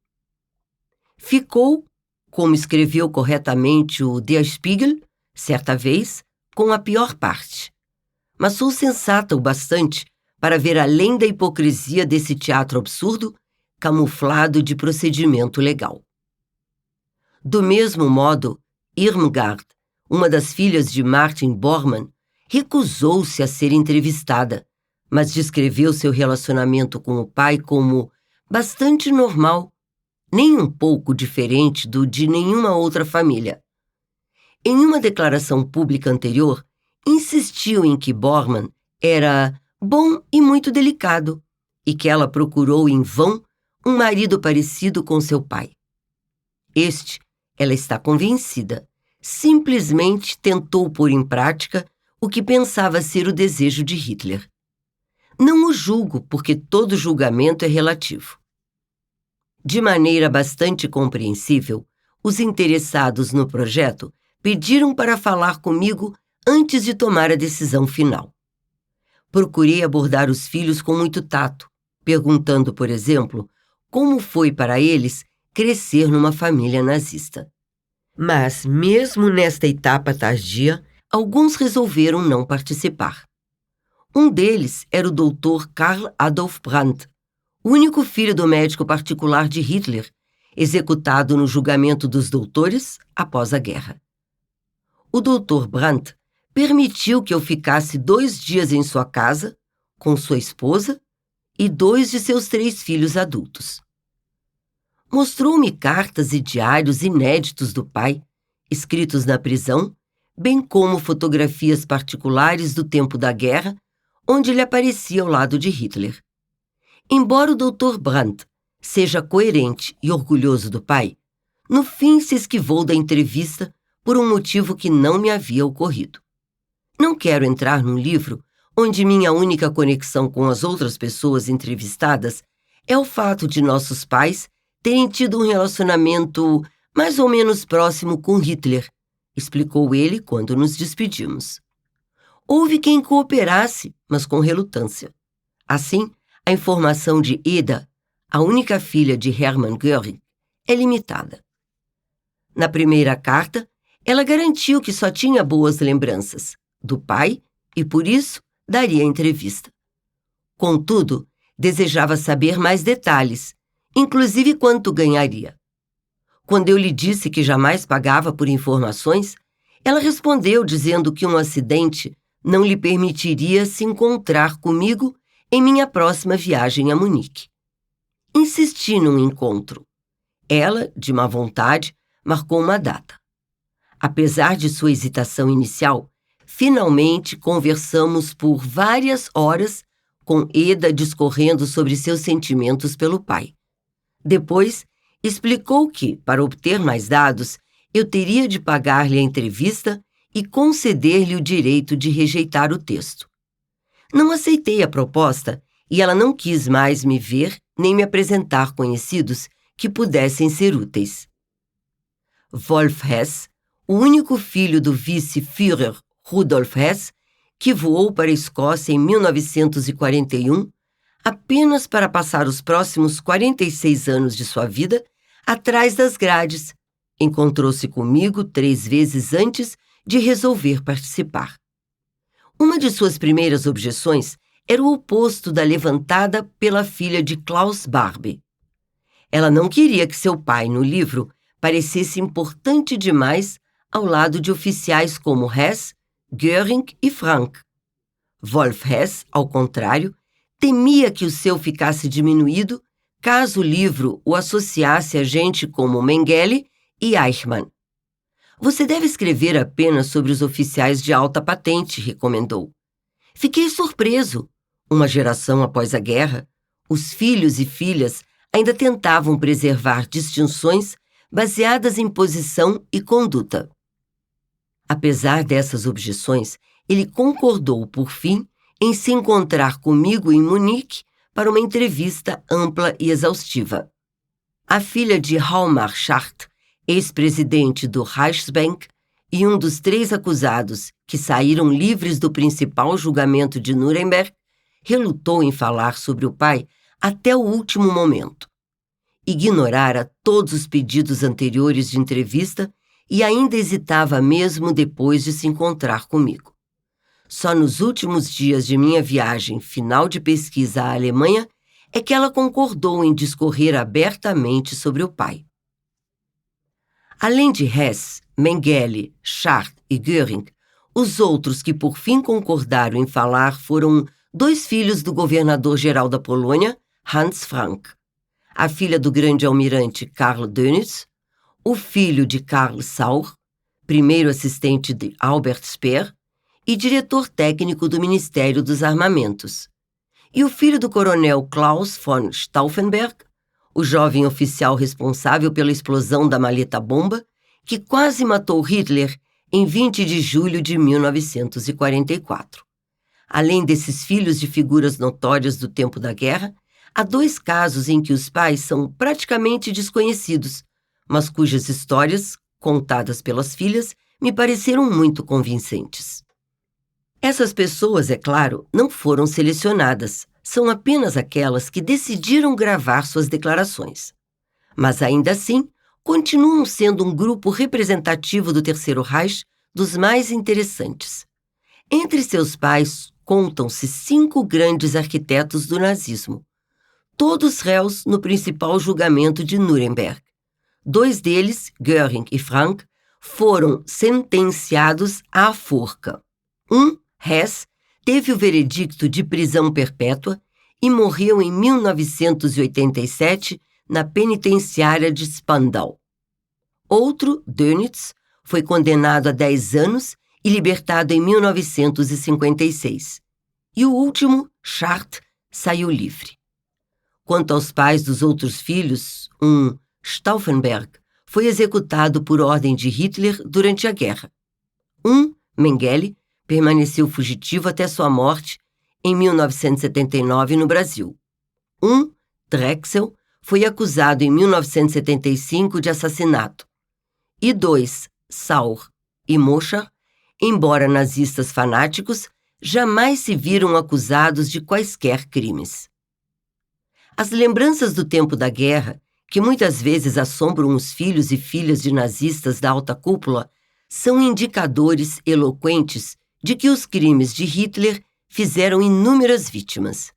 Ficou, como escreveu corretamente o Der Spiegel, certa vez, com a pior parte. Mas sou sensata o bastante para ver além da hipocrisia desse teatro absurdo, camuflado de procedimento legal. Do mesmo modo, Irmgard, uma das filhas de Martin Bormann, recusou-se a ser entrevistada, mas descreveu seu relacionamento com o pai como bastante normal, nem um pouco diferente do de nenhuma outra família. Em uma declaração pública anterior, insistiu em que Bormann era bom e muito delicado, e que ela procurou em vão um marido parecido com seu pai. Este, ela está convencida, simplesmente tentou pôr em prática o que pensava ser o desejo de Hitler. Não o julgo, porque todo julgamento é relativo. De maneira bastante compreensível, os interessados no projeto pediram para falar comigo antes de tomar a decisão final. Procurei abordar os filhos com muito tato, perguntando, por exemplo, como foi para eles crescer numa família nazista. Mas, mesmo nesta etapa tardia, alguns resolveram não participar. Um deles era o Dr. Karl Adolf Brandt, único filho do médico particular de Hitler, executado no julgamento dos doutores após a guerra. o Dr. Brandt permitiu que eu ficasse 2 dias em sua casa, com sua esposa e 2 de seus 3 filhos adultos. Mostrou-me cartas e diários inéditos do pai, escritos na prisão, bem como fotografias particulares do tempo da guerra, onde ele aparecia ao lado de Hitler. Embora o Dr. Brandt seja coerente e orgulhoso do pai, no fim se esquivou da entrevista por um motivo que não me havia ocorrido. Não quero entrar num livro onde minha única conexão com as outras pessoas entrevistadas é o fato de nossos pais terem tido um relacionamento mais ou menos próximo com Hitler, explicou ele quando nos despedimos. Houve quem cooperasse, mas com relutância. Assim, a informação de Eda, a única filha de Hermann Göring, é limitada. Na primeira carta, ela garantiu que só tinha boas lembranças do pai e, por isso, daria entrevista. Contudo, desejava saber mais detalhes, inclusive quanto ganharia. Quando eu lhe disse que jamais pagava por informações, ela respondeu dizendo que um acidente não lhe permitiria se encontrar comigo em minha próxima viagem a Munique. Insisti num encontro. Ela, de má vontade, marcou uma data. Apesar de sua hesitação inicial, finalmente conversamos por várias horas, com Eda discorrendo sobre seus sentimentos pelo pai. Depois, explicou que, para obter mais dados, eu teria de pagar-lhe a entrevista e conceder-lhe o direito de rejeitar o texto. Não aceitei a proposta e ela não quis mais me ver nem me apresentar conhecidos que pudessem ser úteis. Wolf Hess, o único filho do vice-Führer Rudolf Hess, que voou para a Escócia em 1941, apenas para passar os próximos 46 anos de sua vida atrás das grades, encontrou-se comigo 3 vezes antes de resolver participar. Uma de suas primeiras objeções era o oposto da levantada pela filha de Klaus Barbie. Ela não queria que seu pai, no livro, parecesse importante demais ao lado de oficiais como Hess, Göring e Frank. Wolf Hess, ao contrário, temia que o seu ficasse diminuído caso o livro o associasse a gente como Mengele e Eichmann. Você deve escrever apenas sobre os oficiais de alta patente, recomendou. Fiquei surpreso. Uma geração após a guerra, os filhos e filhas ainda tentavam preservar distinções baseadas em posição e conduta. Apesar dessas objeções, ele concordou, por fim, em se encontrar comigo em Munique para uma entrevista ampla e exaustiva. A filha de Hjalmar Schacht, ex-presidente do Reichsbank e um dos 3 acusados que saíram livres do principal julgamento de Nuremberg, relutou em falar sobre o pai até o último momento. Ignorara todos os pedidos anteriores de entrevista e ainda hesitava mesmo depois de se encontrar comigo. Só nos últimos dias de minha viagem final de pesquisa à Alemanha é que ela concordou em discorrer abertamente sobre o pai. Além de Hess, Mengele, Schacht e Göring, os outros que por fim concordaram em falar foram 2 filhos do governador-geral da Polônia, Hans Frank, a filha do grande almirante Karl Dönitz, o filho de Karl Sauer, primeiro assistente de Albert Speer e diretor técnico do Ministério dos Armamentos, e o filho do coronel Klaus von Stauffenberg, o jovem oficial responsável pela explosão da maleta-bomba que quase matou Hitler em 20 de julho de 1944. Além desses filhos de figuras notórias do tempo da guerra, há 2 casos em que os pais são praticamente desconhecidos, mas cujas histórias, contadas pelas filhas, me pareceram muito convincentes. Essas pessoas, é claro, não foram selecionadas, são apenas aquelas que decidiram gravar suas declarações. Mas ainda assim, continuam sendo um grupo representativo do Terceiro Reich dos mais interessantes. Entre seus pais, contam-se 5 grandes arquitetos do nazismo, todos réus no principal julgamento de Nuremberg. 2 deles, Göring e Frank, foram sentenciados à forca. Hess, teve o veredicto de prisão perpétua e morreu em 1987 na penitenciária de Spandau. Outro, Dönitz, foi condenado a 10 anos e libertado em 1956. E o último, Schardt, saiu livre. Quanto aos pais dos outros filhos, Stauffenberg, foi executado por ordem de Hitler durante a guerra. Mengele, permaneceu fugitivo até sua morte em 1979 no Brasil. Drexel, foi acusado em 1975 de assassinato. E 2, Saur e Moschar, embora nazistas fanáticos, jamais se viram acusados de quaisquer crimes. As lembranças do tempo da guerra, que muitas vezes assombram os filhos e filhas de nazistas da alta cúpula, são indicadores eloquentes de que os crimes de Hitler fizeram inúmeras vítimas.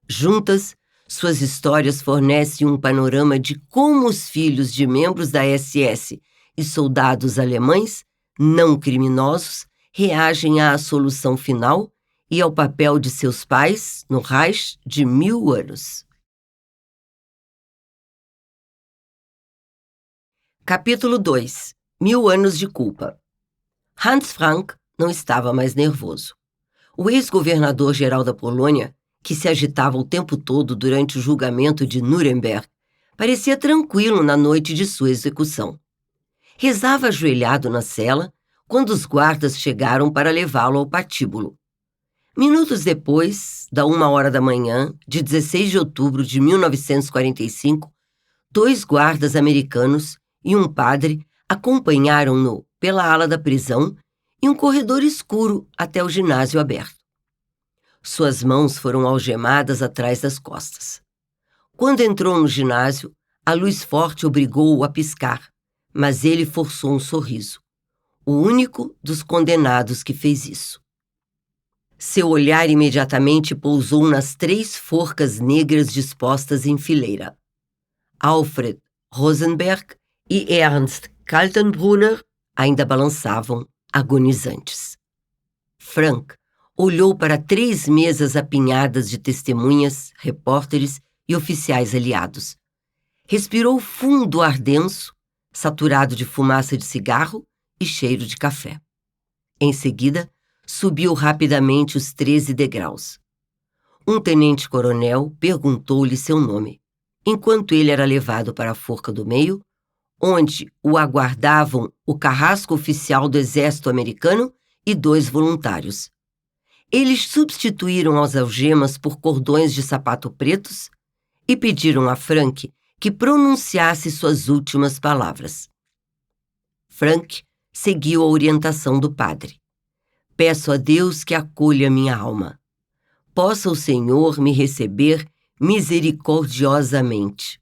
Juntas, suas histórias fornecem um panorama de como os filhos de membros da SS e soldados alemães, não criminosos, reagem à solução final e ao papel de seus pais no Reich de 1000 anos. Capítulo 2. 1000 anos de culpa. Hans Frank não estava mais nervoso. O ex-governador-geral da Polônia, que se agitava o tempo todo durante o julgamento de Nuremberg, parecia tranquilo na noite de sua execução. Rezava ajoelhado na cela quando os guardas chegaram para levá-lo ao patíbulo. Minutos depois, da 1h da manhã, de 16 de outubro de 1945, 2 guardas americanos e um padre acompanharam-no pela ala da prisão em um corredor escuro até o ginásio aberto. Suas mãos foram algemadas atrás das costas. Quando entrou no ginásio, a luz forte obrigou-o a piscar, mas ele forçou um sorriso. O único dos condenados que fez isso. Seu olhar imediatamente pousou nas 3 forcas negras dispostas em fileira. Alfred Rosenberg e Ernst Kaltenbrunner ainda balançavam, agonizantes. Frank olhou para 3 mesas apinhadas de testemunhas, repórteres e oficiais aliados. Respirou fundo o ar denso, saturado de fumaça de cigarro e cheiro de café. Em seguida, subiu rapidamente os 13 degraus. Um tenente-coronel perguntou-lhe seu nome, enquanto ele era levado para a forca do meio, onde o aguardavam o carrasco oficial do exército americano e 2 voluntários. Eles substituíram as algemas por cordões de sapato pretos e pediram a Frank que pronunciasse suas últimas palavras. Frank seguiu a orientação do padre. Peço a Deus que acolha minha alma. Possa o Senhor me receber misericordiosamente.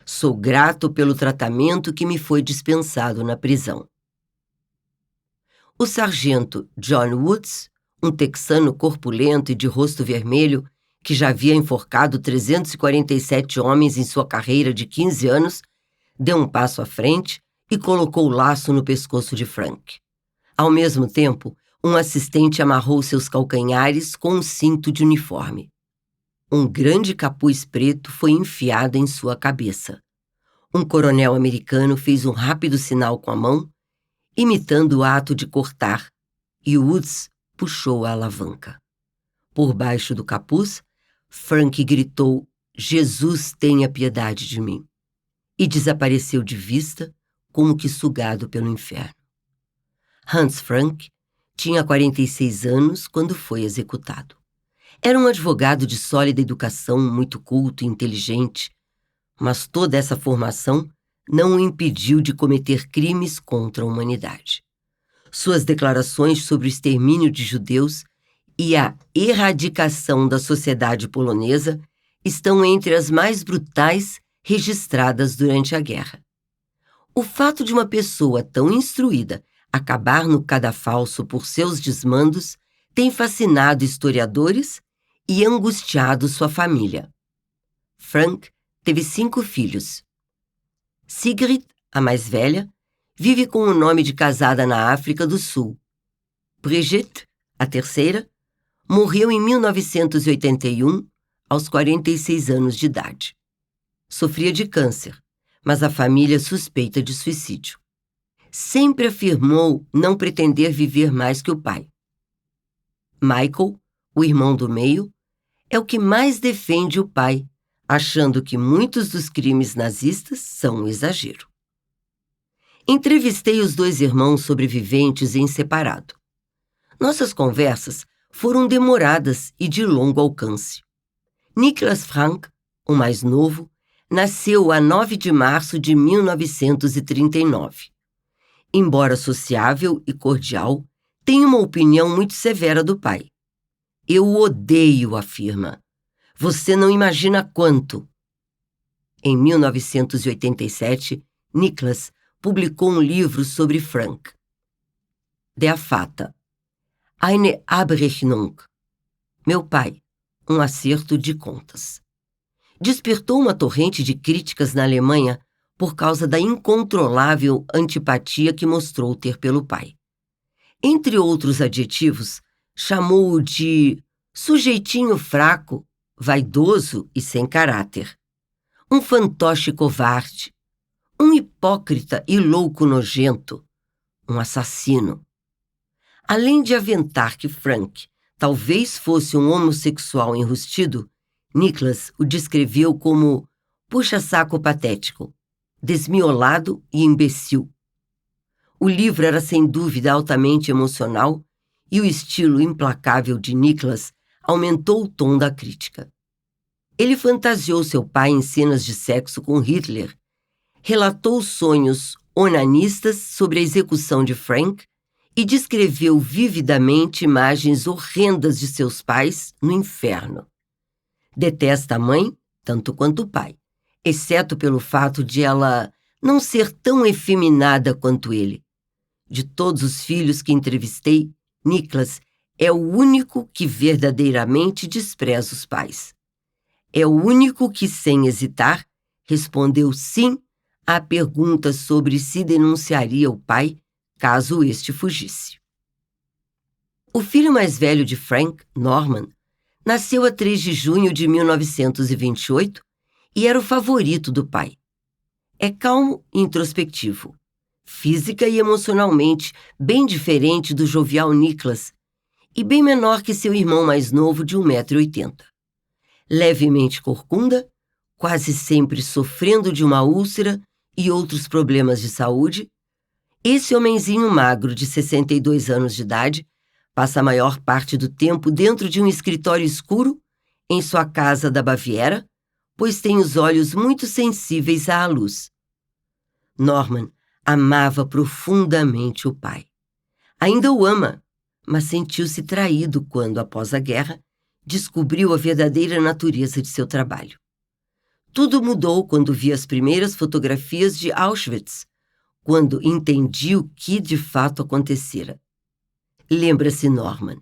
Sou grato pelo tratamento que me foi dispensado na prisão. O sargento John Woods, um texano corpulento e de rosto vermelho, que já havia enforcado 347 homens em sua carreira de 15 anos, deu um passo à frente e colocou o laço no pescoço de Frank. Ao mesmo tempo, um assistente amarrou seus calcanhares com um cinto de uniforme. Um grande capuz preto foi enfiado em sua cabeça. Um coronel americano fez um rápido sinal com a mão, imitando o ato de cortar, e Woods puxou a alavanca. Por baixo do capuz, Frank gritou: "Jesus tenha piedade de mim", e desapareceu de vista, como que sugado pelo inferno. Hans Frank tinha 46 anos quando foi executado. Era um advogado de sólida educação, muito culto e inteligente, mas toda essa formação não o impediu de cometer crimes contra a humanidade. Suas declarações sobre o extermínio de judeus e a erradicação da sociedade polonesa estão entre as mais brutais registradas durante a guerra. O fato de uma pessoa tão instruída acabar no cadafalso por seus desmandos tem fascinado historiadores e angustiado sua família. Frank teve 5 filhos. Sigrid, a mais velha, vive com o nome de casada na África do Sul. Brigitte, a terceira, morreu em 1981, aos 46 anos de idade. Sofria de câncer, mas a família suspeita de suicídio. Sempre afirmou não pretender viver mais que o pai. Michael, o irmão do meio, é o que mais defende o pai, achando que muitos dos crimes nazistas são um exagero. Entrevistei os dois irmãos sobreviventes em separado. Nossas conversas foram demoradas e de longo alcance. Niklas Frank, o mais novo, nasceu a 9 de março de 1939. Embora sociável e cordial, tem uma opinião muito severa do pai. Eu o odeio, afirma. Você não imagina quanto. Em 1987, Niklas publicou um livro sobre Frank. Der Vater. Eine Abrechnung. Meu pai, um acerto de contas. Despertou uma torrente de críticas na Alemanha por causa da incontrolável antipatia que mostrou ter pelo pai. Entre outros adjetivos, chamou-o de sujeitinho fraco, vaidoso e sem caráter, um fantoche covarde, um hipócrita e louco nojento, um assassino. Além de aventar que Frank talvez fosse um homossexual enrustido, Niklas o descreveu como puxa-saco patético, desmiolado e imbecil. O livro era sem dúvida altamente emocional e o estilo implacável de Niklas aumentou o tom da crítica. Ele fantasiou seu pai em cenas de sexo com Hitler, relatou sonhos onanistas sobre a execução de Frank e descreveu vividamente imagens horrendas de seus pais no inferno. Detesta a mãe, tanto quanto o pai, exceto pelo fato de ela não ser tão efeminada quanto ele. De todos os filhos que entrevistei, Niklas é o único que verdadeiramente despreza os pais. É o único que, sem hesitar, respondeu sim à pergunta sobre se denunciaria o pai caso este fugisse. O filho mais velho de Frank, Norman, nasceu a 3 de junho de 1928 e era o favorito do pai. É calmo e introspectivo, física e emocionalmente bem diferente do jovial Niklas e bem menor que seu irmão mais novo de 1,80 m. Levemente corcunda, quase sempre sofrendo de uma úlcera e outros problemas de saúde, esse homenzinho magro de 62 anos de idade passa a maior parte do tempo dentro de um escritório escuro em sua casa da Baviera, pois tem os olhos muito sensíveis à luz. Norman amava profundamente o pai. Ainda o ama, mas sentiu-se traído quando, após a guerra, descobriu a verdadeira natureza de seu trabalho. Tudo mudou quando vi as primeiras fotografias de Auschwitz, quando entendi o que de fato acontecera. Lembra-se Norman.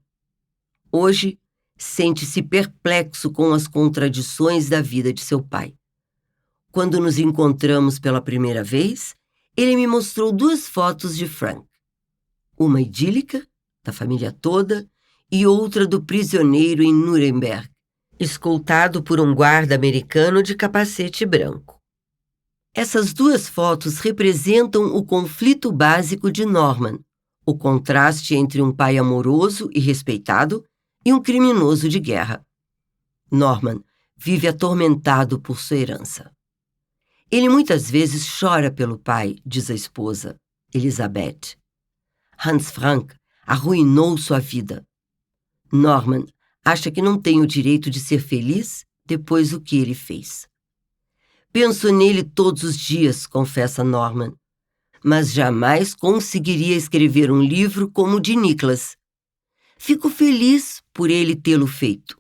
Hoje, sente-se perplexo com as contradições da vida de seu pai. Quando nos encontramos pela primeira vez, ele me mostrou 2 fotos de Frank. Uma idílica, da família toda, e outra do prisioneiro em Nuremberg, escoltado por um guarda americano de capacete branco. Essas 2 fotos representam o conflito básico de Norman, o contraste entre um pai amoroso e respeitado e um criminoso de guerra. Norman vive atormentado por sua herança. Ele muitas vezes chora pelo pai, diz a esposa, Elisabeth. Hans Frank arruinou sua vida. Norman acha que não tem o direito de ser feliz depois do que ele fez. Penso nele todos os dias, confessa Norman, mas jamais conseguiria escrever um livro como o de Niklas. Fico feliz por ele tê-lo feito.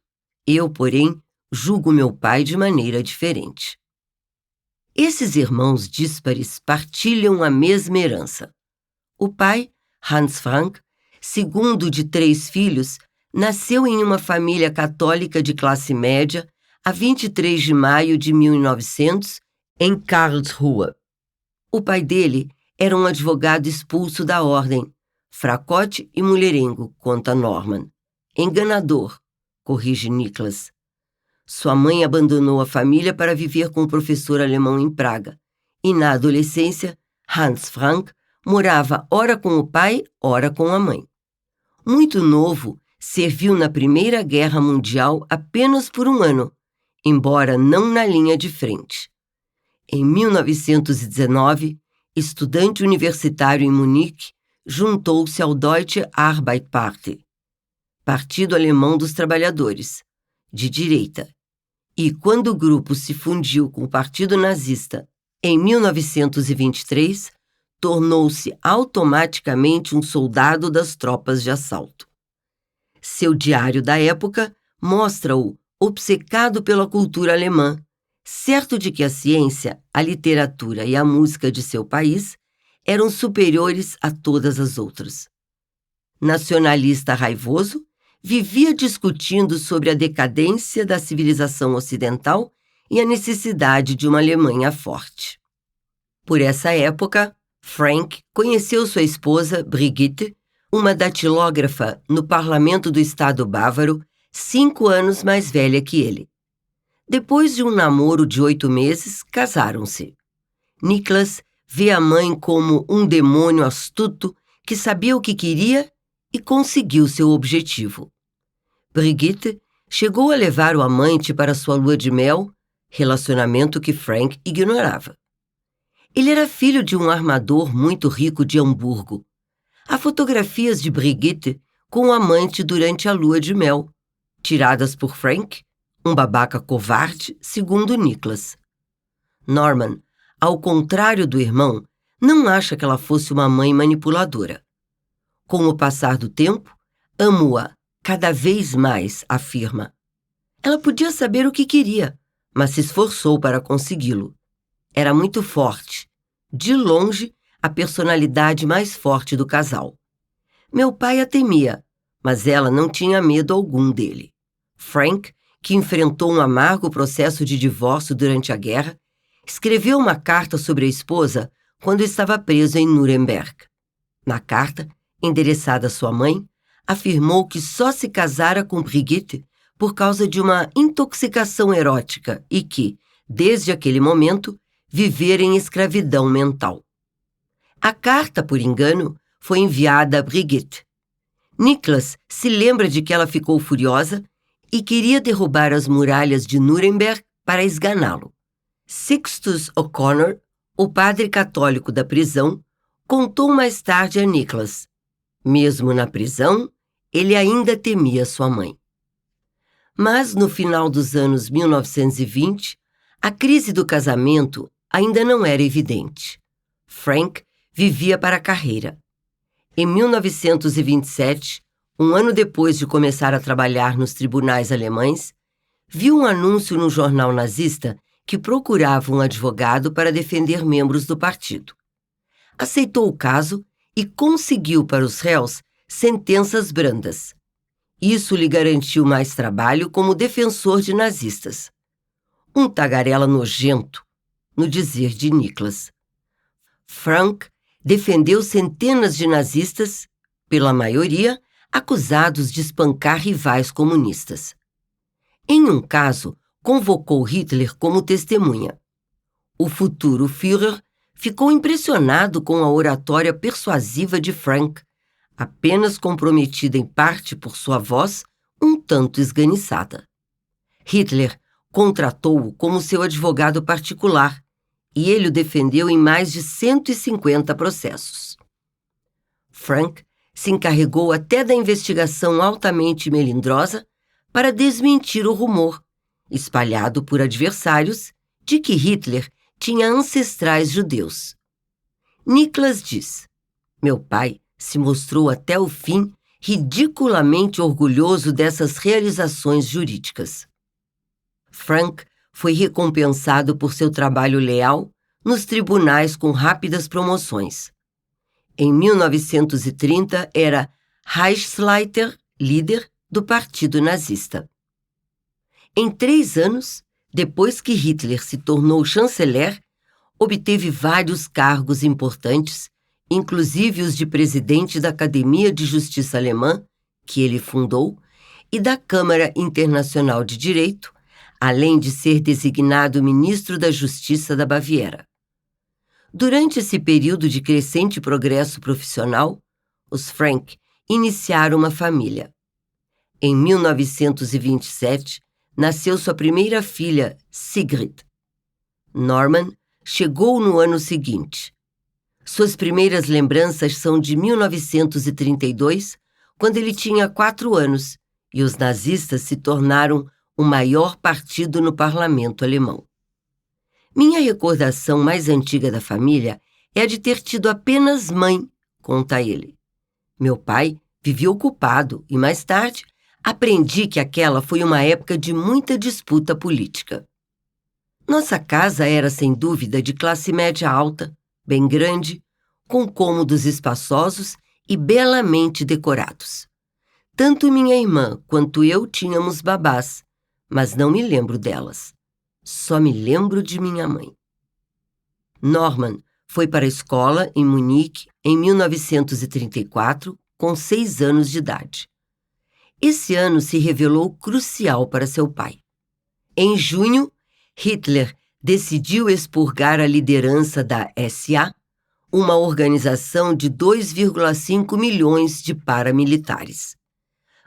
Eu, porém, julgo meu pai de maneira diferente. Esses irmãos díspares partilham a mesma herança. O pai, Hans Frank, segundo de 3 filhos, nasceu em uma família católica de classe média a 23 de maio de 1900, em Karlsruhe. O pai dele era um advogado expulso da ordem, fracote e mulherengo, conta Norman. Enganador, corrige Nicholas. Sua mãe abandonou a família para viver com um professor alemão em Praga, e na adolescência, Hans Frank morava ora com o pai, ora com a mãe. Muito novo, serviu na Primeira Guerra Mundial apenas por 1 ano, embora não na linha de frente. Em 1919, estudante universitário em Munique, juntou-se ao Deutsche Arbeiterpartei, Partido Alemão dos Trabalhadores, de direita, e quando o grupo se fundiu com o Partido Nazista em 1923, tornou-se automaticamente um soldado das tropas de assalto. Seu diário da época mostra-o obcecado pela cultura alemã, certo de que a ciência, a literatura e a música de seu país eram superiores a todas as outras. Nacionalista raivoso, vivia discutindo sobre a decadência da civilização ocidental e a necessidade de uma Alemanha forte. Por essa época, Frank conheceu sua esposa, Brigitte, uma datilógrafa no parlamento do estado bávaro, 5 anos mais velha que ele. Depois de um namoro de 8 meses, casaram-se. Nicholas vê a mãe como um demônio astuto que sabia o que queria e conseguiu seu objetivo. Brigitte chegou a levar o amante para sua lua de mel, relacionamento que Frank ignorava. Ele era filho de um armador muito rico de Hamburgo. Há fotografias de Brigitte com o amante durante a lua de mel, tiradas por Frank, um babaca covarde, segundo Nicholas. Norman, ao contrário do irmão, não acha que ela fosse uma mãe manipuladora. Com o passar do tempo, amo-a cada vez mais, afirma. Ela podia saber o que queria, mas se esforçou para consegui-lo. Era muito forte, de longe, a personalidade mais forte do casal. Meu pai a temia, mas ela não tinha medo algum dele. Frank, que enfrentou um amargo processo de divórcio durante a guerra, escreveu uma carta sobre a esposa quando estava preso em Nuremberg. Na carta, endereçada à sua mãe, afirmou que só se casara com Brigitte por causa de uma intoxicação erótica e que, desde aquele momento, vivera em escravidão mental. A carta, por engano, foi enviada a Brigitte. Nicholas se lembra de que ela ficou furiosa e queria derrubar as muralhas de Nuremberg para esganá-lo. Sixtus O'Connor, o padre católico da prisão, contou mais tarde a Nicholas. Mesmo na prisão, ele ainda temia sua mãe. Mas, no final dos anos 1920, a crise do casamento ainda não era evidente. Frank vivia para a carreira. Em 1927, 1 ano depois de começar a trabalhar nos tribunais alemães, viu um anúncio no jornal nazista que procurava um advogado para defender membros do partido. Aceitou o caso e conseguiu para os réus sentenças brandas. Isso lhe garantiu mais trabalho como defensor de nazistas. Um tagarela nojento, no dizer de Nicholas. Frank defendeu centenas de nazistas, pela maioria, acusados de espancar rivais comunistas. Em um caso, convocou Hitler como testemunha. O futuro Führer ficou impressionado com a oratória persuasiva de Frank, apenas comprometida em parte por sua voz um tanto esganiçada. Hitler contratou-o como seu advogado particular e ele o defendeu em mais de 150 processos. Frank se encarregou até da investigação altamente melindrosa para desmentir o rumor, espalhado por adversários, de que Hitler tinha ancestrais judeus. Nicholas diz: meu pai se mostrou até o fim ridiculamente orgulhoso dessas realizações jurídicas. Frank foi recompensado por seu trabalho leal nos tribunais com rápidas promoções. Em 1930, era Reichsleiter, líder do Partido Nazista. Em 3 anos, depois que Hitler se tornou chanceler, Obteve vários cargos importantes, inclusive os de presidente da Academia de Justiça Alemã, que ele fundou, e da Câmara Internacional de Direito, além de ser designado ministro da Justiça da Baviera. Durante esse período de crescente progresso profissional, os Frank iniciaram uma família. Em 1927, nasceu sua primeira filha, Sigrid. Norman chegou no ano seguinte. Suas primeiras lembranças são de 1932, quando ele tinha 4 anos, e os nazistas se tornaram o maior partido no parlamento alemão. Minha recordação mais antiga da família é a de ter tido apenas mãe, conta ele. Meu pai vivia ocupado e, mais tarde, aprendi que aquela foi uma época de muita disputa política. Nossa casa era, sem dúvida, de classe média alta, bem grande, com cômodos espaçosos e belamente decorados. Tanto minha irmã quanto eu tínhamos babás, mas não me lembro delas. Só me lembro de minha mãe. Norman foi para a escola em Munique em 1934, com 6 anos de idade. Esse ano se revelou crucial para seu pai. Em junho, Hitler decidiu expurgar a liderança da SA, uma organização de 2,5 milhões de paramilitares.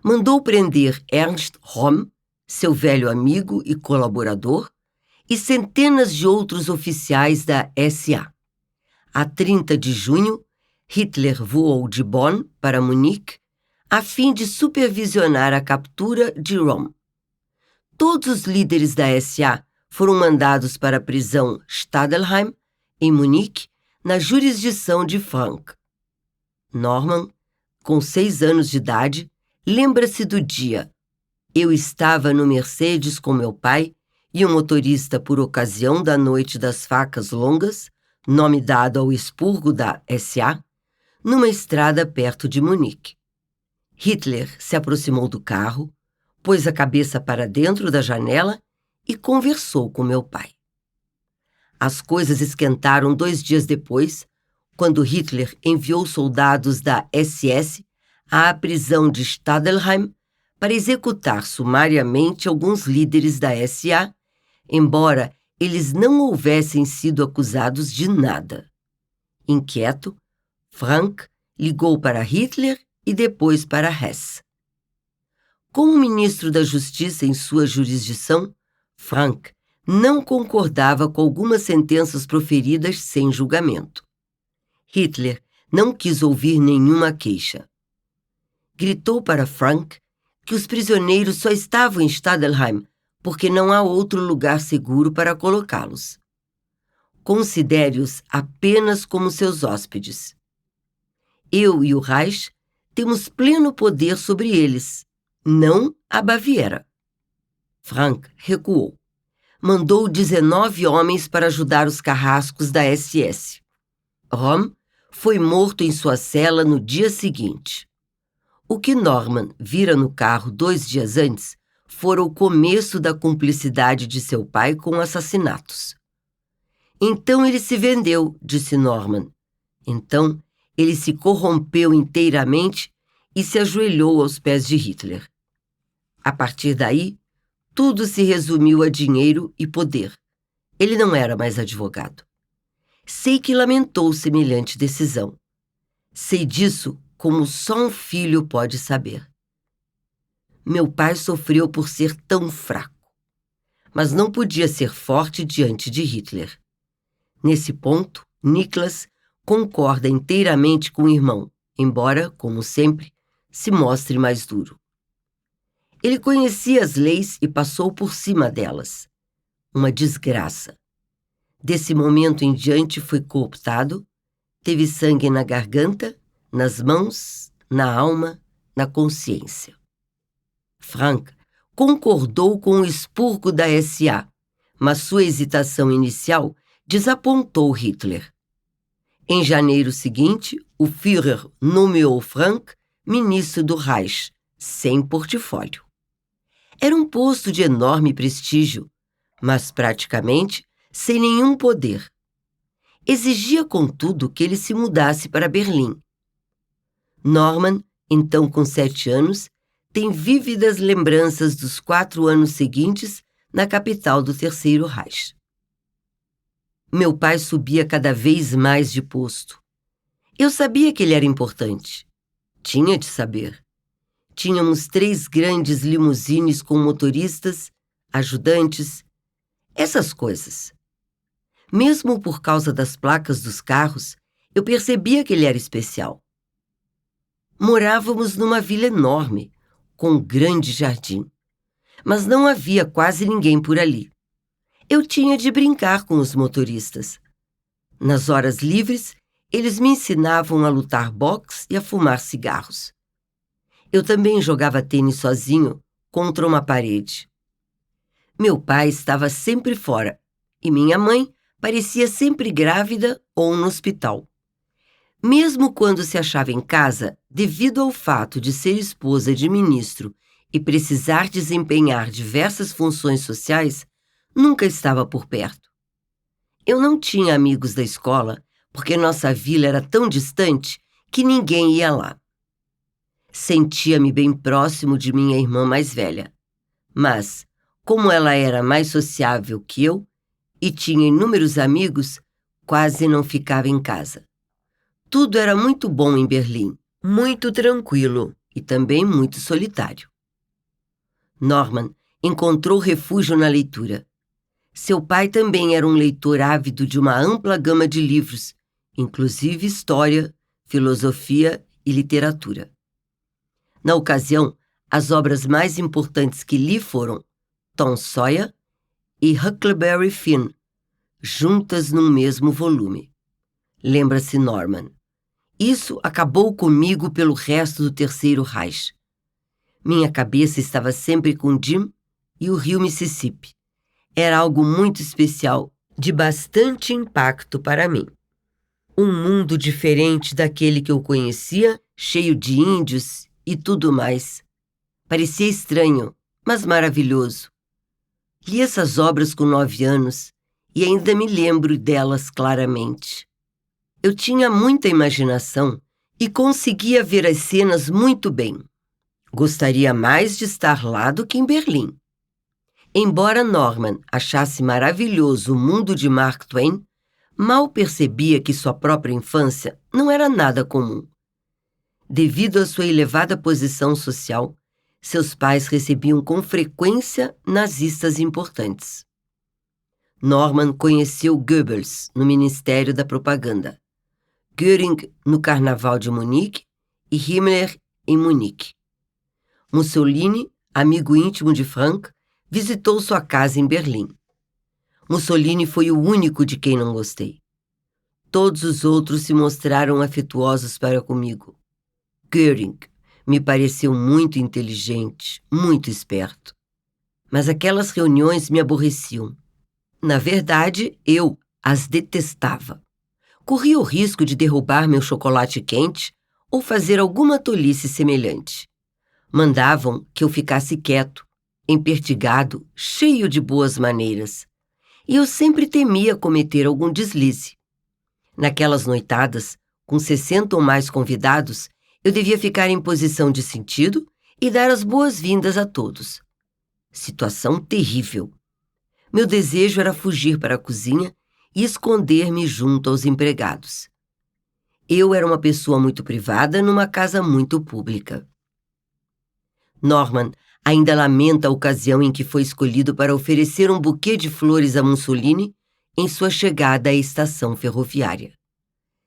Mandou prender Ernst Röhm, seu velho amigo e colaborador, e centenas de outros oficiais da SA. A 30 de junho, Hitler voou de Bonn para Munique, a fim de supervisionar a captura de Röhm. Todos os líderes da SA foram mandados para a prisão Stadelheim, em Munique, na jurisdição de Frank. Norman, com 6 anos de idade, lembra-se do dia. Eu estava no Mercedes com meu pai e o motorista, por ocasião da Noite das Facas Longas, nome dado ao expurgo da SA, numa estrada perto de Munique. Hitler se aproximou do carro, pôs a cabeça para dentro da janela e conversou com meu pai. As coisas esquentaram 2 dias depois, quando Hitler enviou soldados da SS à prisão de Stadelheim para executar sumariamente alguns líderes da SA, embora eles não houvessem sido acusados de nada. Inquieto, Frank ligou para Hitler e depois para Hess. Como ministro da Justiça em sua jurisdição, Frank não concordava com algumas sentenças proferidas sem julgamento. Hitler não quis ouvir nenhuma queixa. Gritou para Frank que os prisioneiros só estavam em Stadelheim porque não há outro lugar seguro para colocá-los. Considere-os apenas como seus hóspedes. Eu e o Reich temos pleno poder sobre eles, não a Baviera. Frank recuou. Mandou 19 homens para ajudar os carrascos da SS. Röhm foi morto em sua cela no dia seguinte. O que Norman vira no carro 2 dias antes fora o começo da cumplicidade de seu pai com assassinatos. Então ele se vendeu, disse Norman. Então ele se corrompeu inteiramente e se ajoelhou aos pés de Hitler. A partir daí, tudo se resumiu a dinheiro e poder. Ele não era mais advogado. Sei que lamentou semelhante decisão. Sei disso como só um filho pode saber. Meu pai sofreu por ser tão fraco, mas não podia ser forte diante de Hitler. Nesse ponto, Niklas concorda inteiramente com o irmão, embora, como sempre, se mostre mais duro. Ele conhecia as leis e passou por cima delas. Uma desgraça. Desse momento em diante foi cooptado, teve sangue na garganta, nas mãos, na alma, na consciência. Frank concordou com o expurgo da SA, mas sua hesitação inicial desapontou Hitler. Em janeiro seguinte, o Führer nomeou Frank ministro do Reich, sem portfólio. Era um posto de enorme prestígio, mas praticamente sem nenhum poder. Exigia, contudo, que ele se mudasse para Berlim. Norman, então com 7 anos, tem vívidas lembranças dos 4 anos seguintes na capital do Terceiro Reich. Meu pai subia cada vez mais de posto. Eu sabia que ele era importante. Tinha de saber. Tínhamos 3 grandes limusines com motoristas, ajudantes, essas coisas. Mesmo por causa das placas dos carros, eu percebia que ele era especial. Morávamos numa vila enorme, com um grande jardim, mas não havia quase ninguém por ali. Eu tinha de brincar com os motoristas. Nas horas livres, eles me ensinavam a lutar boxe e a fumar cigarros. Eu também jogava tênis sozinho contra uma parede. Meu pai estava sempre fora e minha mãe parecia sempre grávida ou no hospital. Mesmo quando se achava em casa, devido ao fato de ser esposa de ministro e precisar desempenhar diversas funções sociais, nunca estava por perto. Eu não tinha amigos da escola, porque nossa vila era tão distante que ninguém ia lá. Sentia-me bem próximo de minha irmã mais velha, mas, como ela era mais sociável que eu e tinha inúmeros amigos, quase não ficava em casa. Tudo era muito bom em Berlim, muito tranquilo e também muito solitário. Norman encontrou refúgio na leitura. Seu pai também era um leitor ávido de uma ampla gama de livros, inclusive história, filosofia e literatura. Na ocasião, as obras mais importantes que li foram Tom Sawyer e Huckleberry Finn, juntas num mesmo volume. Lembra-se Norman. Isso acabou comigo pelo resto do Terceiro Reich. Minha cabeça estava sempre com Jim e o rio Mississippi. Era algo muito especial, de bastante impacto para mim. Um mundo diferente daquele que eu conhecia, cheio de índios e tudo mais. Parecia estranho, mas maravilhoso. Li essas obras com 9 anos e ainda me lembro delas claramente. Eu tinha muita imaginação e conseguia ver as cenas muito bem. Gostaria mais de estar lá do que em Berlim. Embora Norman achasse maravilhoso o mundo de Mark Twain, mal percebia que sua própria infância não era nada comum. Devido à sua elevada posição social, seus pais recebiam com frequência nazistas importantes. Norman conheceu Goebbels no Ministério da Propaganda, Göring no Carnaval de Munique e Himmler em Munique. Mussolini, amigo íntimo de Frank, visitou sua casa em Berlim. Mussolini foi o único de quem não gostei. Todos os outros se mostraram afetuosos para comigo. Göring me pareceu muito inteligente, muito esperto. Mas aquelas reuniões me aborreciam. Na verdade, eu as detestava. Corria o risco de derrubar meu chocolate quente ou fazer alguma tolice semelhante. Mandavam que eu ficasse quieto, empertigado, cheio de boas maneiras. E eu sempre temia cometer algum deslize. Naquelas noitadas, com 60 ou mais convidados, eu devia ficar em posição de sentido e dar as boas-vindas a todos. Situação terrível. Meu desejo era fugir para a cozinha e esconder-me junto aos empregados. Eu era uma pessoa muito privada numa casa muito pública. Norman ainda lamenta a ocasião em que foi escolhido para oferecer um buquê de flores a Mussolini em sua chegada à estação ferroviária.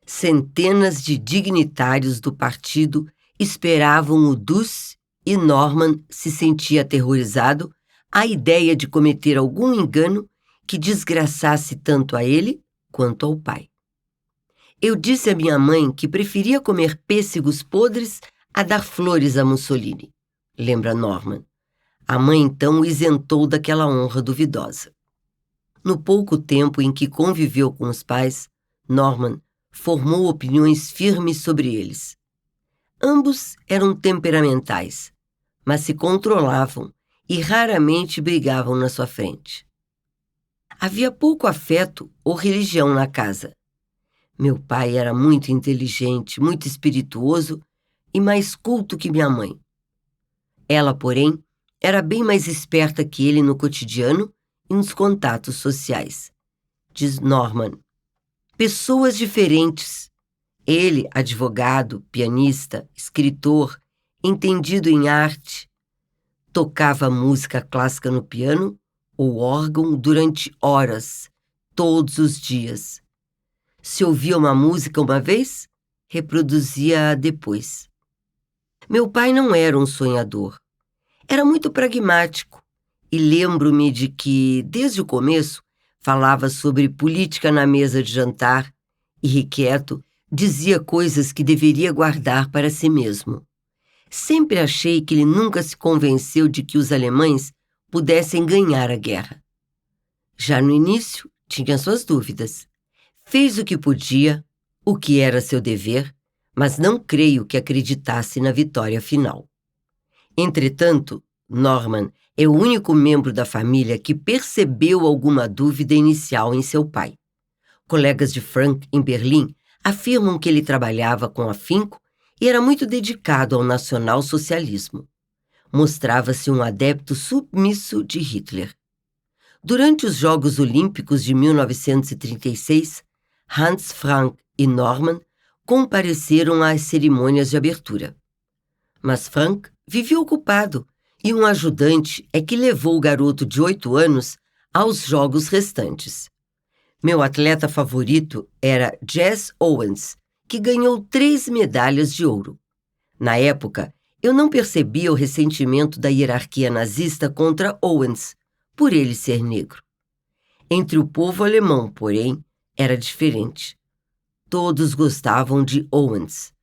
Centenas de dignitários do partido esperavam o Dus e Norman se sentia aterrorizado à ideia de cometer algum engano que desgraçasse tanto a ele quanto ao pai. Eu disse à minha mãe que preferia comer pêssegos podres a dar flores a Mussolini, lembra Norman. A mãe então o isentou daquela honra duvidosa. No pouco tempo em que conviveu com os pais, Norman formou opiniões firmes sobre eles. Ambos eram temperamentais, mas se controlavam e raramente brigavam na sua frente. Havia pouco afeto ou religião na casa. Meu pai era muito inteligente, muito espirituoso e mais culto que minha mãe. Ela, porém, era bem mais esperta que ele no cotidiano e nos contatos sociais. Diz Norman. Pessoas diferentes. Ele, advogado, pianista, escritor, entendido em arte, tocava música clássica no piano ou órgão durante horas, todos os dias. Se ouvia uma música uma vez, reproduzia-a depois. Meu pai não era um sonhador. Era muito pragmático e lembro-me de que, desde o começo, falava sobre política na mesa de jantar e, requieto, dizia coisas que deveria guardar para si mesmo. Sempre achei que ele nunca se convenceu de que os alemães pudessem ganhar a guerra. Já no início, tinha suas dúvidas. Fez o que podia, o que era seu dever, mas não creio que acreditasse na vitória final. Entretanto, Norman é o único membro da família que percebeu alguma dúvida inicial em seu pai. Colegas de Frank em Berlim afirmam que ele trabalhava com afinco e era muito dedicado ao nacional-socialismo. Mostrava-se um adepto submisso de Hitler. Durante os Jogos Olímpicos de 1936, Hans Frank e Norman compareceram às cerimônias de abertura. Mas Frank vivia ocupado e um ajudante é que levou o garoto de 8 anos aos jogos restantes. Meu atleta favorito era Jesse Owens, que ganhou 3 medalhas de ouro. Na época, eu não percebia o ressentimento da hierarquia nazista contra Owens, por ele ser negro. Entre o povo alemão, porém, era diferente. Todos gostavam de Owens.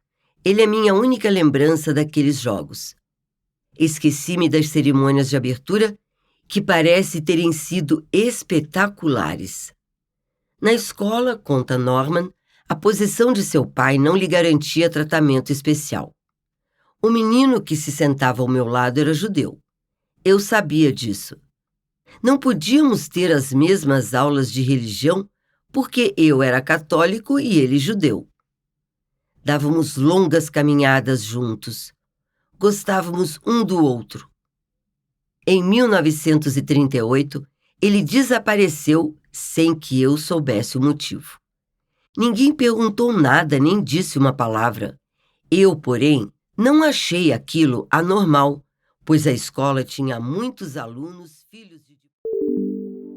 Ele é minha única lembrança daqueles jogos. Esqueci-me das cerimônias de abertura, que parece terem sido espetaculares. Na escola, conta Norman, a posição de seu pai não lhe garantia tratamento especial. O menino que se sentava ao meu lado era judeu. Eu sabia disso. Não podíamos ter as mesmas aulas de religião porque eu era católico e ele judeu. Dávamos longas caminhadas juntos. Gostávamos um do outro. Em 1938, ele desapareceu sem que eu soubesse o motivo. Ninguém perguntou nada nem disse uma palavra. Eu, porém, não achei aquilo anormal, pois a escola tinha muitos alunos filhos de...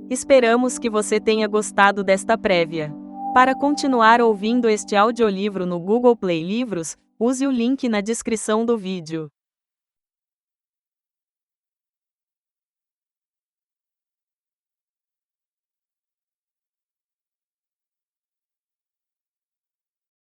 Esperamos que você tenha gostado desta prévia. Para continuar ouvindo este audiolivro no Google Play Livros, use o link na descrição do vídeo.